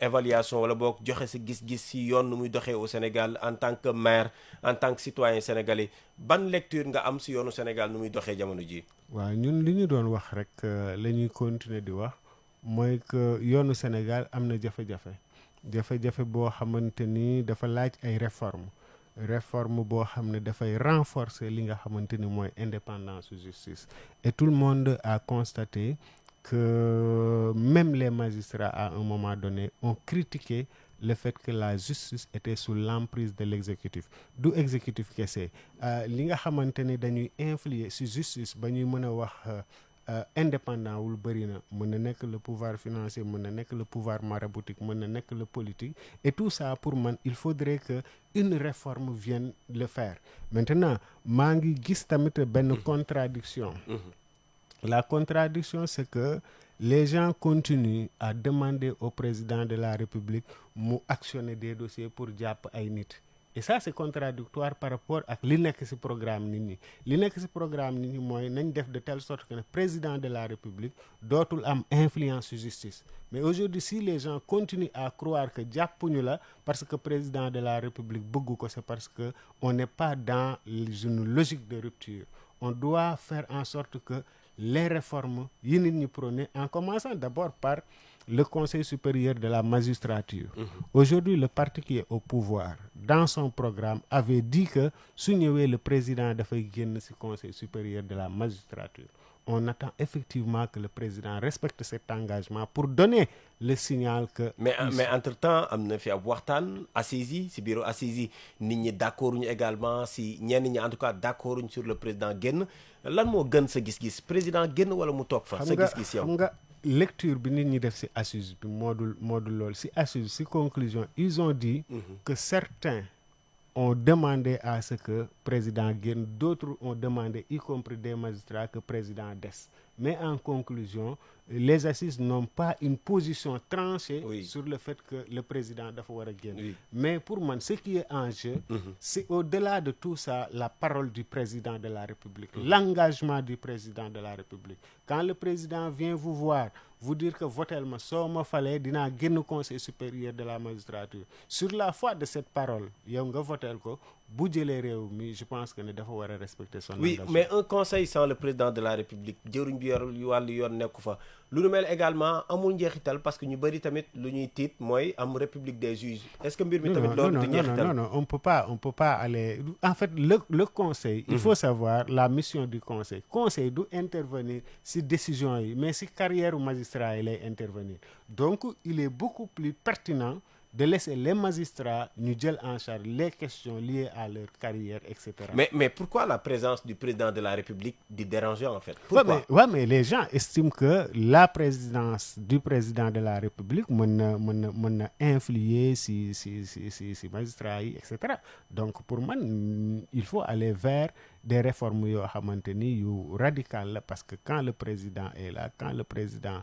évaluation wala boog joxe sa gis-gis ci yoon nu muy doxee au Sénégal en tant que maire en tant que citoyen sénégalais ban lecture nga am ci yoonu Sénégal nu muy doxee jamono ji. waaw ñun li ñu doon wax rek la ñuy continuer di wax mooy que yoonu Sénégal am na jafe-jafe boo xamante ni dafa laaj ay réforme boo xam ne dafay renforcer li nga xamante ni mooy indépendance justice et tout le monde a constaté que même les magistrats à un moment donné ont critiqué le fait que la justice était sous l'emprise de l'exécutif du exécutif kese li nga xamante ni dañuy influer ci justice ba ñuy mën a wax indépendant wul bëri na mën na nekk le pouvoir financier mën na nekk le pouvoir maraboutique mën na nekk le politique et tout ça pour man il faudrait que une réforme vienne le faire maintenant maa ngi gis tamit benn contradiction la contradiction c'est que les gens continuent à demander au président de la République mu actionner des dossiers pour jàpp ay nit et ça c'est contradictoire par rapport ak li nekk ci programme nit ñi mooy nañ def de telle sorte que le président de la République dootul am influence sur justice mais aujourd'hui si les gens continuent à croire que jàppuñu la parce que président de la République bëgg ko c'est parce que on n'est pas dans une logique de rupture on doit faire en sorte que les réformes yi nit ñi prôner en commençant d'abord par le Conseil supérieur de la magistrature. Aujourd'hui, le parti qui est au pouvoir, dans son programme, avait dit que su ñëwee le président dafay génn ci Conseil supérieur de la magistrature. On attend effectivement que le président respecte cet engagement pour donner le signal que... Mais entre-temps, am na fi ab waxtaan assises yi ci bureau assises yi nit ñi d'accorduñu également ci ñenn ñi en tout cas d'accorduñu sur le président génn lan moo gën sa gis-gis président génn wala mu toog fa sa gis-gis yow. lecture bi nit ñi def ci assises bi moo dul lool ci assises ci conclusion ils ont dit que certains ont demandé à ce que président génn, d'autres ont demandé, y compris des magistrats, que président des. Mais en conclusion, les assises n'ont pas une position tranchée sur le fait que le président doit war a génn. Mais pour moi, ce qui est en jeu, c'est au-delà de tout ça, la parole du président de la République, l'engagement du président de la République. Quand le président vient vous voir, vous dire que votel-moi, soo ma falee dinaa génn conseil supérieur de la magistrature. Sur la foi de cette parole, yow nga votel ko, bu jëlee réew mi, je pense que ne dafa war a respecter son engagement. Oui, mais un conseil sans le président de la République, jëruñ bi yor wàllu yoon nekku fa. Lu nu mel également amul njeexital parce que ñu bëri tamit lu ñuy tiit mooy am république des juges. Est-ce que mbir mi tamit loolu du njeexital? Non, on peut pas aller. En fait, le conseil, il faut savoir la mission du conseil. Conseil doit intervenir si décision yi, mais si carrière magistrat il est intervenir. Donc, il est beaucoup plus pertinent de laisser les magistrats nous jël en charge les questions liées à leur carrière, etc. Mais pourquoi la présence du président de la République dit déranger en fait? Pourquoi? Mais les gens estiment que la présidence du président de la République mën na influer si magistrats yi, etc. Donc pour moi, il faut aller vers des réformes yoo xamante ni yu radical la, parce que quand le président est là, quand le président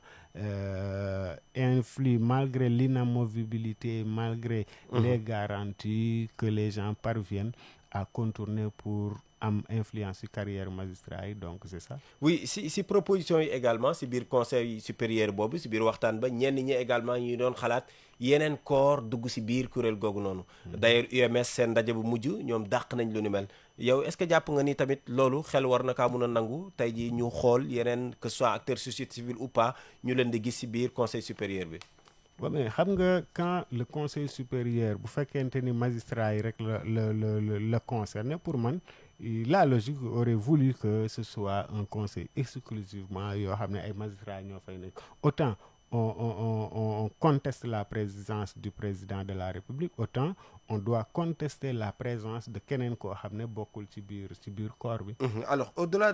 influe malgré l'inamovibilité, malgré les garanties que les gens parviennent à contourner pour am influence sur carrière magistrat yi, donc c'est ça. Oui, si proposition yi également si biir conseil supérieur boobu si biir waxtaan ba ñenn ñi également ñuy doon xalaat yeneen corps dugg si biir kuréel googu noonu. D'ailleurs UMS seen ndaje bu mujj ñoom dàq nañ lu ni mel. Yow est-ce que jàpp nga ni tamit loolu xel war na kaa mun a nangu tey jii ñu xool yeneen que ce soit acteur société civile ou pas ñu leen di gis si biir conseil supérieur bi? Ouais, mais xam nga quand le conseil supérieur bu fekkente ni magistrat yi rek la concerné, pour man la logique aurait voulu que ce soit un conseil exclusivement yoo xam ne ay magistrats ñoo fay nekk. Autant on conteste la présence du président de la République, autant on doit contester la présence de keneen koo xam ne bokkul ci biir corps bi. Alors au-delà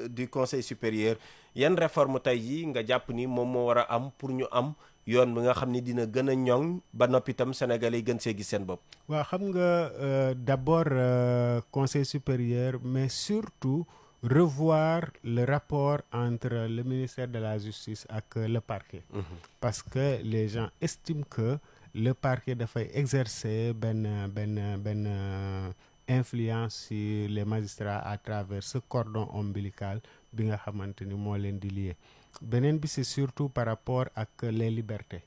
du conseil supérieur yan réforme tey jii nga jàpp ni moom moo war a am pour ñu am yoon bi nga xam ni dina gën a ñoŋ ba noppi itam Sénégalais yi gën see gis seen bopp? waaw xam nga d'abord conseil supérieur, mais surtout revoir le rapport entre le ministère de la Justice ak le parquet. Parce que les gens estiment que le parquet dafay exercer benn influence sur les magistrats à travers ce cordon ombilical bi nga xamante ni moo leen di lié. Beneen bi c'est surtout par rapport ak les libertés.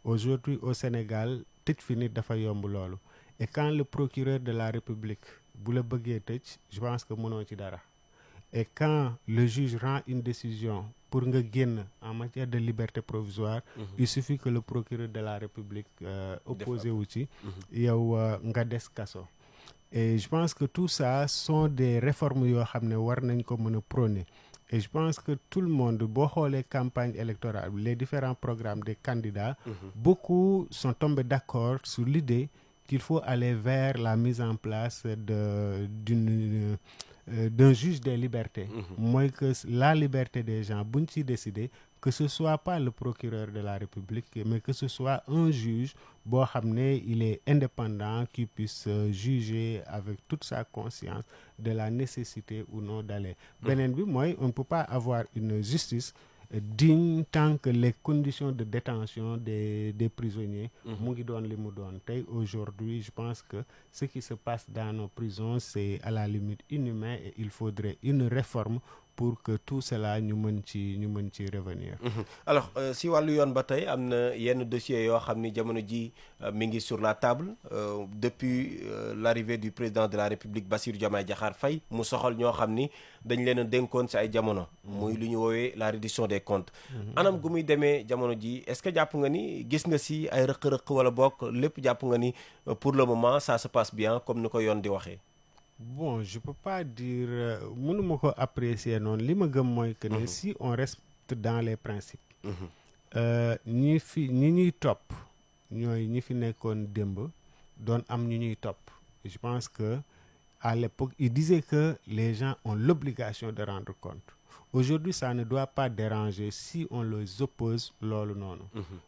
Aujourd'hui au Sénégal tëj fi nit dafa yomb loolu, et quand le procureur de la République bu la bëggee tëj, je pense que mënoo ci dara. Et quand le juge rend une décision pour nga génn en matière de liberté provisoire, il suffit que le procureur de la République opposé wu ci yow nga des kaso. Et je pense que tout ça sont des réformes yoo xam ne war nañ ko mën a prôner. Et je pense que tout le monde, boo xoolee campagne électorale, les différents programmes des candidats, beaucoup sont tombés d'accord sur l'idée qu'il faut aller vers la mise en place d'un juge des libertés. Mooy que la liberté des gens buñ ci décider, que ce soit pas le procureur de la République, mais que ce soit un juge boo xam ne il est indépendant, qui puisse juger avec toute sa conscience de la nécessité ou non d'aller. Beneen bi mooy on ne peut pas avoir une justice digne tant que les conditions de détention des prisonniers mu ngi doon li mu doon. Tey aujourd'hui je pense que ce qui se passe dans nos prisons c'est à la limite inhumain, et il faudrait une réforme pour que tout cela ñu mën ci revenir. Alors si wàllu yoon ba tey am na yenn dossiers yoo xam ni jamono ji mi ngi sur la table depuis l'arrivée du président de la République Bassirou Diomaye Diakhar Faye mu soxal ñoo xam ni dañ leen a dénkoon si ay jamono. muy lu ñu woowee la reddition des comptes. anam gu muy demee jamono ji est-ce que jàpp nga ni gis nga si ay rëq-rëq wala bokk lépp jàpp nga ni pour le moment ça se passe bien comme ni ko yoon di waxee? Bon, je peux pas dire mënuma ko apprécier noonu. Li ma gëm mooy que ne si on reste dans les principes, ñi ñuy topp ñooy ñi fi nekkoon démb doon am ñu ñuy topp. Je pense que à l'époque, il disait que les gens ont l'obligation de rendre compte. Aujourd'hui, ça ne doit pas déranger si on les oppose loolu noonu.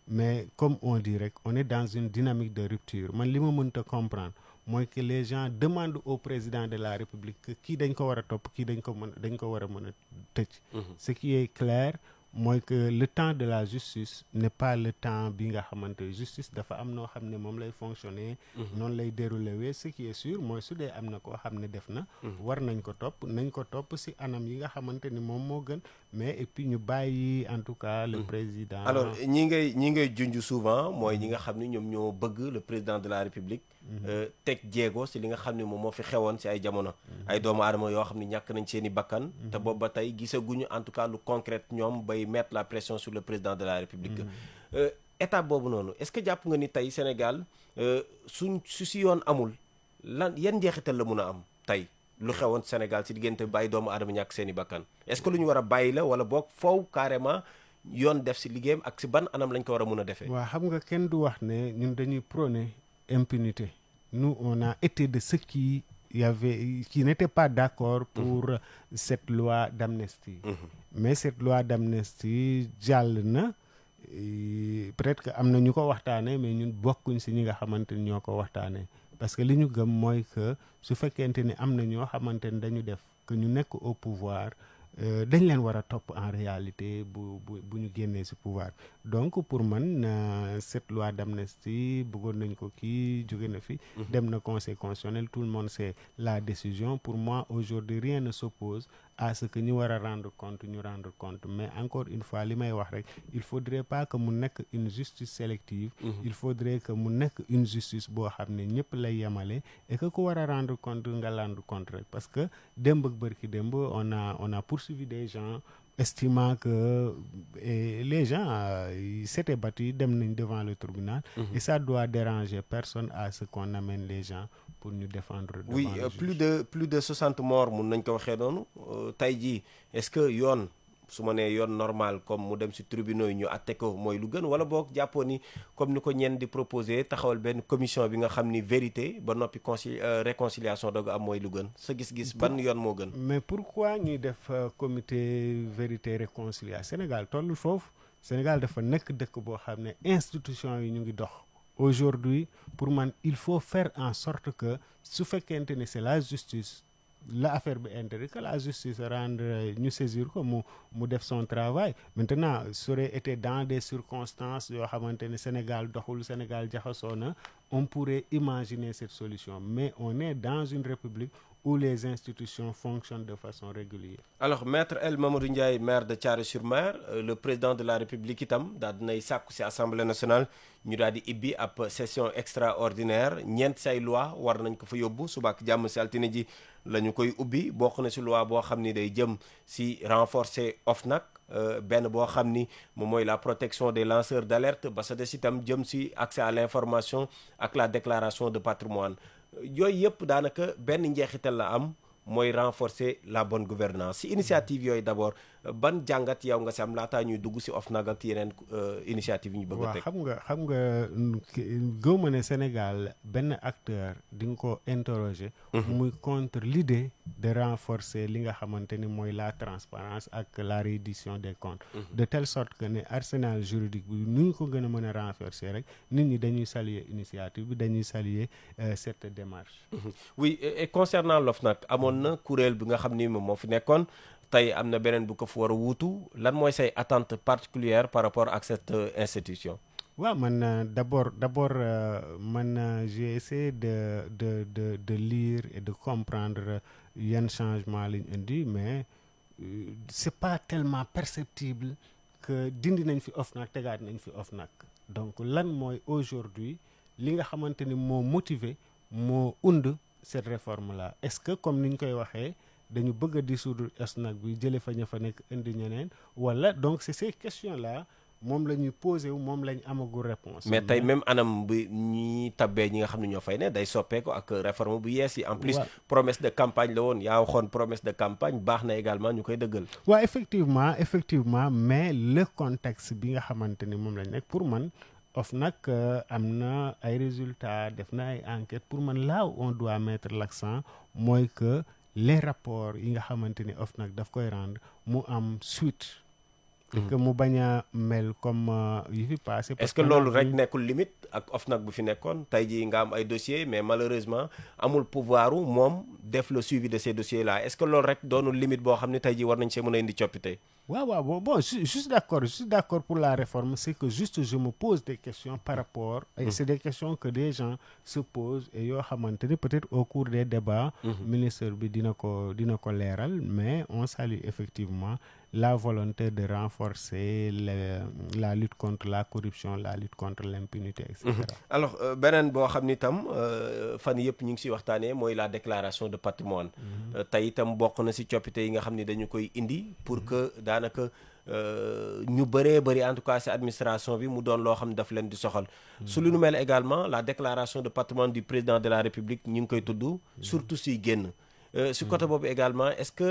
Mais comme on dit rek, on est dans une dynamique de rupture. Man li ma mënta comprendre mooy que les gens demandent au président de la République que kii dañ ko war a topp, kii dañ ko war a mën a tëj. Ce qui est clair mooy que le temps de la justice n'est pas le temps bi nga xamante justice dafa am noo xam ne moom lay fonctionner. noonu lay dérouler wee ce qui est sûr mooy su dee am na koo xam ne def na. war nañ ko topp si anam yi nga xamante ni moom moo gën mais et puis ñu bàyyi en tout cas le président. alors ñi ngay junj souvent mooy ñi nga xam ne ñoom ñoo bëgg le président de la République. teg jéego si li nga xam ne moom moo fi xewoon si ay jamono. ay doomu aadama yoo xam ne ñàkk nañ seen i bakkan. te boobu ba tey gisaguñu en tout cas lu concret ñoom bay mettre la pression sur le président de la République. étape boobu noonu est-ce que jàpp nga ni tey Sénégal su si yoon amul lan yan njeexital la mun a am tey lu xewoon Sénégal si diggante bàyyi doomu aadama ñàkk seen i bakkan est-ce que lu ñu war a bàyyi la wala boog foofu carrément yoon def si liggéeyam ak si ban anam lañ ko war a mun a defee. waaw xam nga kenn du wax ne ñun dañuy prôner impunité. Nous, on a été de ceux qui n'étaient pas d'accord pour cette loi d'amnistie. Mais cette loi d'amnistie jàll na peut-être que am na ñu ko waxtaanee mais ñun bokkuñ si ñi nga xamante ni ñoo ko waxtaanee parce que li ñu gëm mooy que su fekkente ni am na ñoo xamante ni dañu def que ñu nekk au pouvoir dañ leen war a topp en réalité bu ñu génnee si pouvoir donc pour man cette loi d'amnistie bëggoon nañ ko kii jóge na fi dem na conseil constitutionnel tout le monde sait la décision pour moi aujourd'hui rien ne s'oppose à ce que ñu war a rendre compte mais encore une fois li may wax rek il faudrait pas que mu nekk une justice sélective il faudrait que mu nekk une justice boo xam ne ñëpp lay yemale et que ku war a rendre compte nga rendre compte rek parce que démb ak bërki démb on a poursuivi des gens estimant que les gens s'étaient battus dem nañ devant le tribunal et ça doit déranger personne à ce qu'on amène les gens pour ñu défendre devant oui plus de 60 morts mun nañ ko waxee noonu tey jii est-ce que yoon su ma nee yoon normal comme mu dem ci tribunaux yi ñu àtte ko mooy lu gën wala boog jàppoo ni comme ni ko ñenn di proposer taxawal benn commission bi nga xam ni vérité ba noppi réconciliation doog am mooy lu gën sa gis-gis ban yoon moo gën. mais pourquoi ñuy def comité vérité réconciliation Sénégal tollul foofu Sénégal dafa nekk dëkk boo xam ne institution yi ñu ngi dox. Aujourd'hui pour man il faut faire en sorte que su fekkente ni c'est la justice la affaire bi intérêt que la justice rendre ñu saisir ko mu def son travail maintenant ça aurait été dans des circonstances yoo xamante ne Sénégal doxul Sénégal jaxasoo na on pourrait imaginer cette solution mais on est dans une république où les institutions fonctionnent de façon régulière. Alors maître El Mamadou Ndiaye maire de Thiaroye-sur-Mer le président de la République itam daal dinay sàkku ci Assemblée nationale ñu daal di ibbi ab session extraordinaire ñeent say loi war nañ ko fa yóbbu suba ak jàmm ci altine ji la ñu koy ubbi bokk na ci loi boo xam ni day jëm ci renforcer OFNAC benn boo xam ni moom mooy la protection des lanceurs d'alerte ba sa des itam jëm ci accès à l'information ak la déclaration de patrimoine yooyu yëpp daanaka benn njeexital la am mooy renforcer la bonne gouvernance ci initiative yooyu d'abord ban jàngat yow nga ci am laataa ñuy dugg ci OFNAC ak yeneen initiative yi ñu bëgg a teg. waaw xam nga gëwma ne Sénégal benn acteur di nga ko interroger muy contre l'idée de renforcer li nga xamante ni mooy la transparence ak la reddition des comptes de telle sorte que ne arsenal juridique bi nu ñu ko gën a mën a renforcer rek nit ñi dañuy saluer initiative bi dañuy saluer cette démarche. Oui et concernant l'OFNAC amoon na kuréel bi nga xam ni moom moo fi nekkoon tey am na beneen bu ko fi war a wuutu lan mooy say attente particulière par rapport ak cette institution. waaw man d'abord man j'ai essayé de lire et de comprendre yan changement lañ indi mais c'est pas tellement perceptible que dindi nañ fi OFNAC tegaat nañ fi OFNAC donc lan mooy aujourd'hui li nga xamante ni moo motiver moo und cette réforme là est-ce que comme ni ñu koy waxee dañu bëgg a dissoudre OFNAC bi jële fa ña fa nekk indi ñeneen wala donc c'est ces questions là moom la ñuy posé wu moom la ñu amagul réponse mais tey même anam bi ñi tabbee ñi nga xam ne ñoo fay ne day soppeeku ak réforme bu yees yi en plus promesse de campagne la woon yaa waxoon promesse de campagne baax na également ñu koy dëggal waaw effectivement mais le contexte bi nga xamante ni moom lañ nekk pour man OFNAC am na ay résultats def na ay enquêtes pour man là où on doit mettre l'accent mooy que les rapports yi nga xamante ni OFNAC daf koy rendre mu am suite. et que mu bañ a mel comme yi fi passé. est-ce que loolu rek nekkul limite ak OFNAC bu fi nekkoon tey jii nga am ay dossiers mais malheureusement amul pouvoir moom def le suivi de ces dossiers là est-ce que loolu rek doonul limite boo xam ne tey jii war nañ see mën a indi coppite. waaw bon je suis d'accord pour la réforme. C'est que juste je me pose des questions par rapport et c'est des questions que des gens se posent et yoo xamante ni peut-être au cours des débats ministre bi dina ko leeral, mais on salue effectivement la volonté de renforcer la lutte contre la corruption, la lutte contre l'impunité, etc. Alors beneen boo xam ni itam fan yëpp ñu ngi siy waxtaanee mooy la déclaration de patrimoine. tey itam bokk na si coppite yi nga xam ni dañu koy indi pour que daanaka ñu bëree bëri en tout cas si administration bi mu doon loo xam ne daf leen di soxal. su lu nu mel également la déclaration de patrimoine du président de la République ñu ngi koy tudd. surtout siy génn. si côté boobu également est-ce que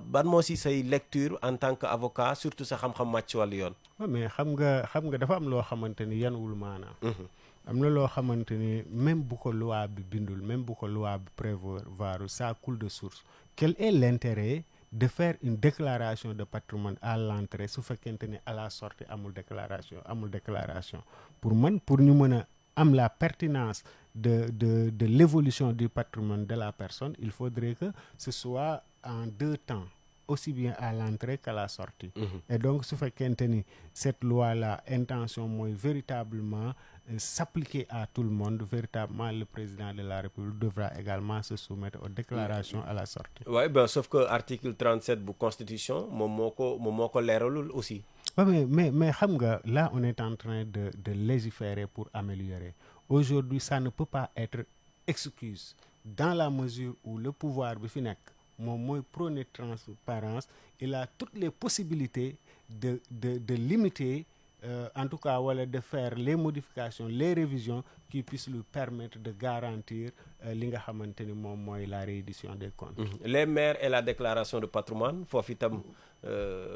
ban moo si say lecture en tant que avocat surtout sa xam-xam màcc ci wàllu yoon. mais xam nga dafa am loo xamante ni yanuwul maanaam. am na loo xamante ni même bu ko loi bi bindul, même bu ko loi bi prévoir, ça coule de source. Quel est l'intérêt de faire une déclaration de patrimoine à l'entrée su fekkente ni à la sortie amul déclaration pour ñu mën a am la pertinence de l'évolution du patrimoine de la personne, il faudrait que ce soit en deux temps, aussi bien à l'entrée qu'à la sortie. Et donc su fekkente ni cette loi-là intention mooy véritablement s'appliquer à tout le monde, véritablement le président de la République devra également se soumettre aux déclarations à la sortie. Oui, sauf que article 37 bu constitution moom moo ko leeralul aussi. Mais xam nga là on est en train de légiférer pour améliorer. Aujourd'hui ça ne peut pas être excuse dans la mesure où le pouvoir bi fi nekk moom mooy prôner transparence. Il a toutes les possibilités de limiter en tout cas wala de faire les modifications, les révisions qui puissent lui permettre de garantir li nga xamante ni moom mooy la réédition des comptes. Les maires et la déclaration de patrimoine foofu itam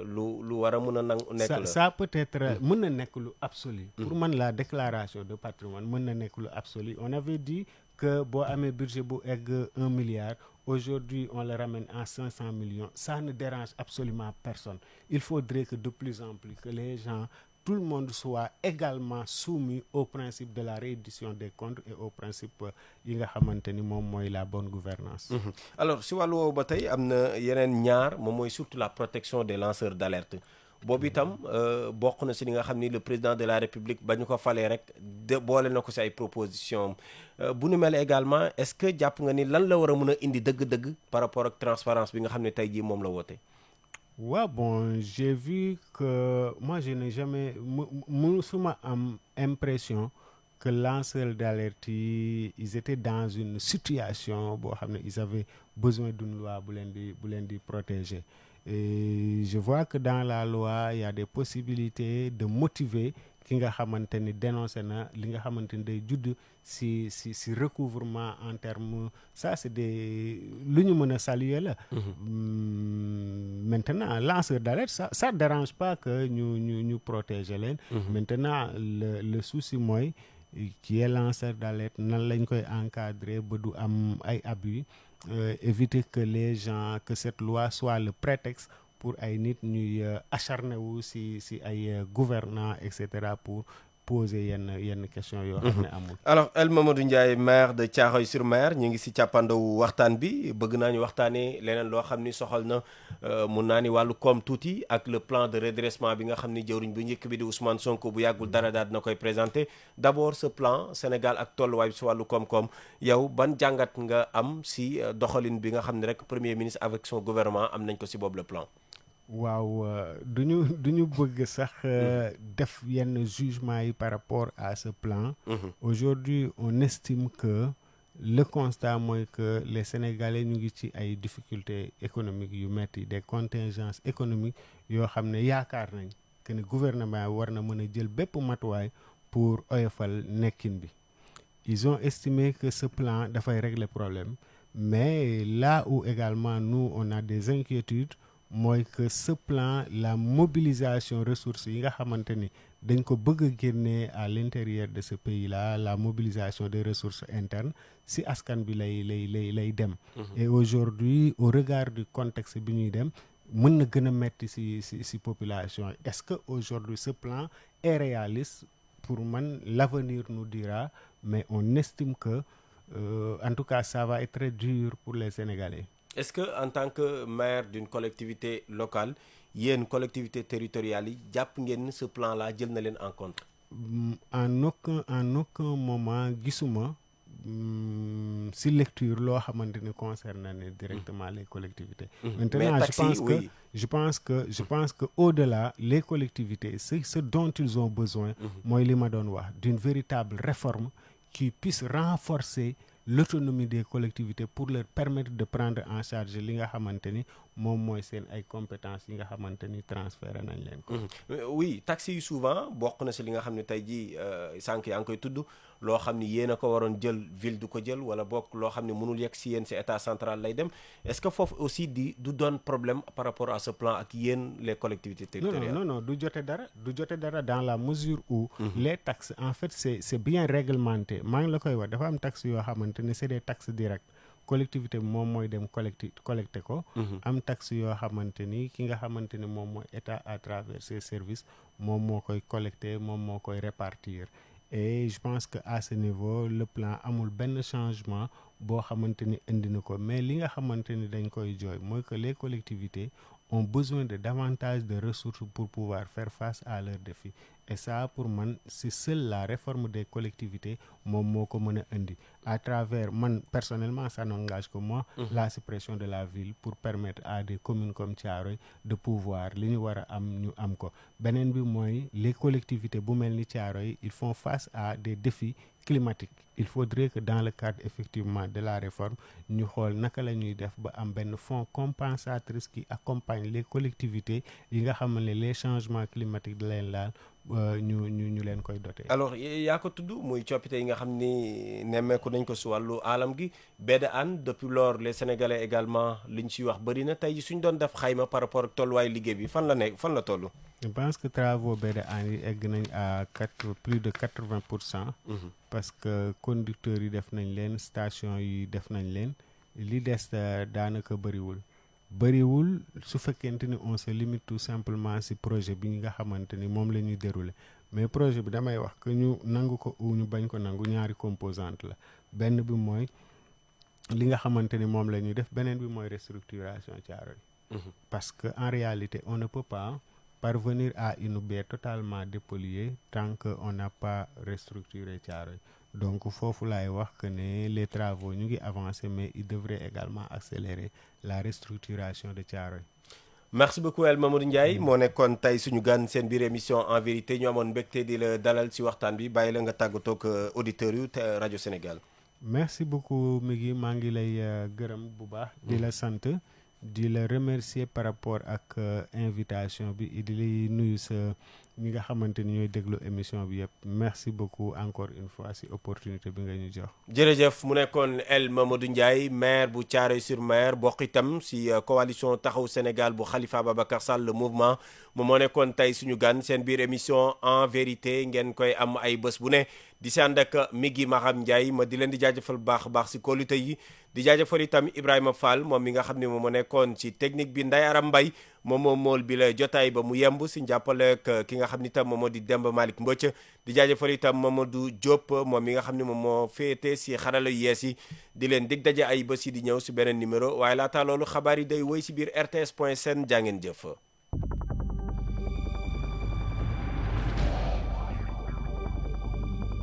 lu war a mën a nekk la. Ça peut être mën na nekk lu absolu. Pour man la déclaration de patrimoine mën na nekk lu absolu. On avait dit que boo amee budget bu egg 1 milliard, aujourd'hui on le ramène à 500 millions. Ça ne dérange absolument personne. Il faudrait que de plus en plus que les gens, tout le monde soit également soumis au principe de la réédition des comptes et au principe yi nga xamante ni moom mooy la bonne gouvernance. Alors si wàllu woowu ba tey am na yeneen ñaar moom mooy surtout la protection des lanceurs d'alerte. boobu itam bokk na si li nga xam ni le président de la République ba ñu ko falee rek boole na ko si ay propositions bu nu mel également est-ce que jàpp nga ni lan la war a mën a indi dëgg-dëgg par rapport ak transparence bi nga xam ne tey jii moom la woote. Ouais, bon, j'ai vu que moi je n'ai jamais musuma am impression que lanceurs d'alerte ils étaient dans une situation boo xam ne ils avaient besoin d'une loi bu leen di protéger. Et je vois que dans la loi il y a des possibilités de motiver ki nga xamante ni dénoncé na li nga xamante ni day judd si recouvrement en termes, ça c'est des lu ñu mën a saluer la. Maintenant lanceur d'alerte ça dérange pas que ñu protéger leen. Maintenant le souci mooy qui est lanceur d'alerte nan lañ koy encadrer ba du am ay abus, éviter que les gens, que cette loi soit le prétexte pour ay nit ñuy acharné wu si ay gouvernants et cetera pour poser yenn question yoo xam ne amul. Alors El Mamadou Ndiaye, maire de Thiaroye-sur-Mer, ñu ngi si càppandawu waxtaan bi bëgg naa ñu waxtaanee leneen loo xam ni soxal na mun naa ni wàllu koom tuuti ak le plan de redressement bi nga xam ni jëwriñ bu njëkk bi di Ousmane Sonko bu yàggul dara daal dina koy présenté. D'abord ce plan Sénégal ak tolluwaay bi si wàllu koom-koom yow ban jàngat nga am si doxalin bi nga xam ne rek premier ministre avec son gouvernement am nañ ko si boobu le plan. waaw duñu bëgg sax def yenn jugement yi par rapport à ce plan. Aujourd'hui on estime que le constat mooy que les Sénégalais ñu ngi ci ay difficultés économiques yu metti, des contingences économiques yoo xam ne yaakaar nañ que ne gouvernement war na mën a jël bépp matuwaay pour oyofal nekkin bi. Ils ont estimé que ce plan dafay régler problème, mais là où également nous on a des inquiétudes mooy que ce plan la mobilisation ressources yi nga xamante ni dañ ko bëgg a génnee à l'intérieur de ce pays là, la mobilisation des ressources internes si askan bi lay dem. Et aujourd'hui au regard du contexte bi ñuy dem mën na gën a metti si population. Est-ce que aujourd'hui ce plan est réaliste? Pour man l'avenir nous dira, mais on estime que en tout cas ça va être très dur pour les Sénégalais. Est-ce que en tant que maire d'une collectivité locale yéen collectivité territoriale yi jàpp ngeen ce plan là jël na leen en compte? En aucun moment gisuma si lecture loo xamante ni concerne directement les collectivités. Maintenant je pense que au-delà les collectivités ce dont ils ont besoin mooy li ma doon wax d'une véritable réforme qui puisse renforcer l'autonomie des collectivités pour leur permettre de prendre en charge li nga xamante ni moom mooy seen ay compétences yi nga xamante ni transféré nañ leen ko. Oui, taxes yi souvent bokk na si li nga xam ne tey jii sànq yaa ngi koy tudd loo xam ni yéen a ko waroon jël ville du ko jël wala bokk loo xam ne mënul yegg si yéen si état central lay dem. Est-ce que foofu aussi du doon problème par rapport à ce plan ak yéen les collectivités territoriales? Non, du jote dara dans la mesure où les taxes en fait c'est bien réglementé. Maa ngi la koy wax dafa am taxes yoo xamante ni c'est des taxes directes. Collectivité moom mooy dem collecter ko. Am taxe yoo xamante ni ki nga xamante ni moom mooy état à travers ses services moom moo koy collecter moom moo koy répartir. Et je pense que à ce niveau le plan amul benn changement boo xamante ni indi na ko, mais li nga xamante ni dañ koy jooy mooy que les collectivités ont besoin de davantage de ressources pour pouvoir faire face à leurs défis. Et ça pour man c'est seule la réforme des collectivités moom moo ko mën a indi à travers man personnellement ça n'engage que moi la suppression de la ville pour permettre à des communes comme Thiaroye de pouvoir li ñu war a am ñu am ko. Beneen bi mooy les collectivités bu mel ni Thiaroye ils font face à des défis climatiques. Il faudrait que dans le cadre effectivement de la réforme ñu xool naka la ñuy def ba am benn fonds compensatrice qui accompagne les collectivités yi nga xam ne les changements climatiques da leen laal ñu leen koy doter. Alors yaa ko tudd muy coppite yi nga xam ni nemmeeku nañ ko si wàllu alam gi baie de Hann depuis lors les Sénégalais également li ñu ciy wax bëri na tey suñ doon def xayma par rapport ak tolluwaay liggéey bi fan la toll. Je pense que travaux baie de Hann yi egg nañ à plus de 80%. Parce que conducteurs yi def nañ leen station yi def nañ leen li des daanaka bëriwul su fekkente ni on se limite tout simplement ci projet bi nga xamante ni moom la ñuy dérouler. Mais projet bi damay wax que ñu nangu ko ou ñu bañ ko nangu ñaari composante la benn bi mooy li nga xamante ni moom la ñuy def beneen bi mooy restructuration Thiaroye. Parce que en réalité on ne peut pas parvenir à une baie totalement dépolluée tant qu'on n'a pas restructuré Thiaroye. Donc foofu laay wax que ne les travaux ñu ngi avancer mais ils devraient également accélérer la restructuration de Thiaroye. Merci beaucoup El Mamadou Ndiaye moo nekkoon tey suñu gan seen biir émission en vérité ñu amoon mbégte di la dalal ci waxtaan bi bàyyi la nga tàggatoo ak auditeurs yu rajo Sénégal. Merci beaucoup Migui maa ngi lay gërëm bu baax. di la sant di la remercier par rapport ak invitation bi di lay nuyu sa ñi nga xamante ni ñooy déglu émission bi yëpp merci beaucoup encore une fois ci opportunité bi nga ñu jox. jërëjëf mu nekkoon El Mamadou Ndiaye maire bu Thiaroye-sur-Mer bokk itam ci coalition taxawu Sénégal bu Khalifa Ababacar Sall le mouvement moom moo nekkoon tey suñu gan seen biir émission en vérité ngeen koy am ay bés bu ne di si ànd ak Migui Maram Ndiaye ma di leen di jaajëfal baax a baax ci kóolute yi di jaajëfal itam Ibrahima Fall moom mi nga xam ne moom moo nekkoon ci technique bi Ndeye Aram Mbaye moom mool bi la jotaay ba mu yemb si njàppale ak ki nga xam ni itam moom moo di Demba Malick Mbocc di jaajëfal itam Mamadou Diop moom mi nga xam ne moom moo féete si xarala yu yees yi di leen dig daje ay bés yi di ñëw si beneen numéro waaye laata loolu xabaar yi day woy si biir RTS.sn jaa ngeen jëf.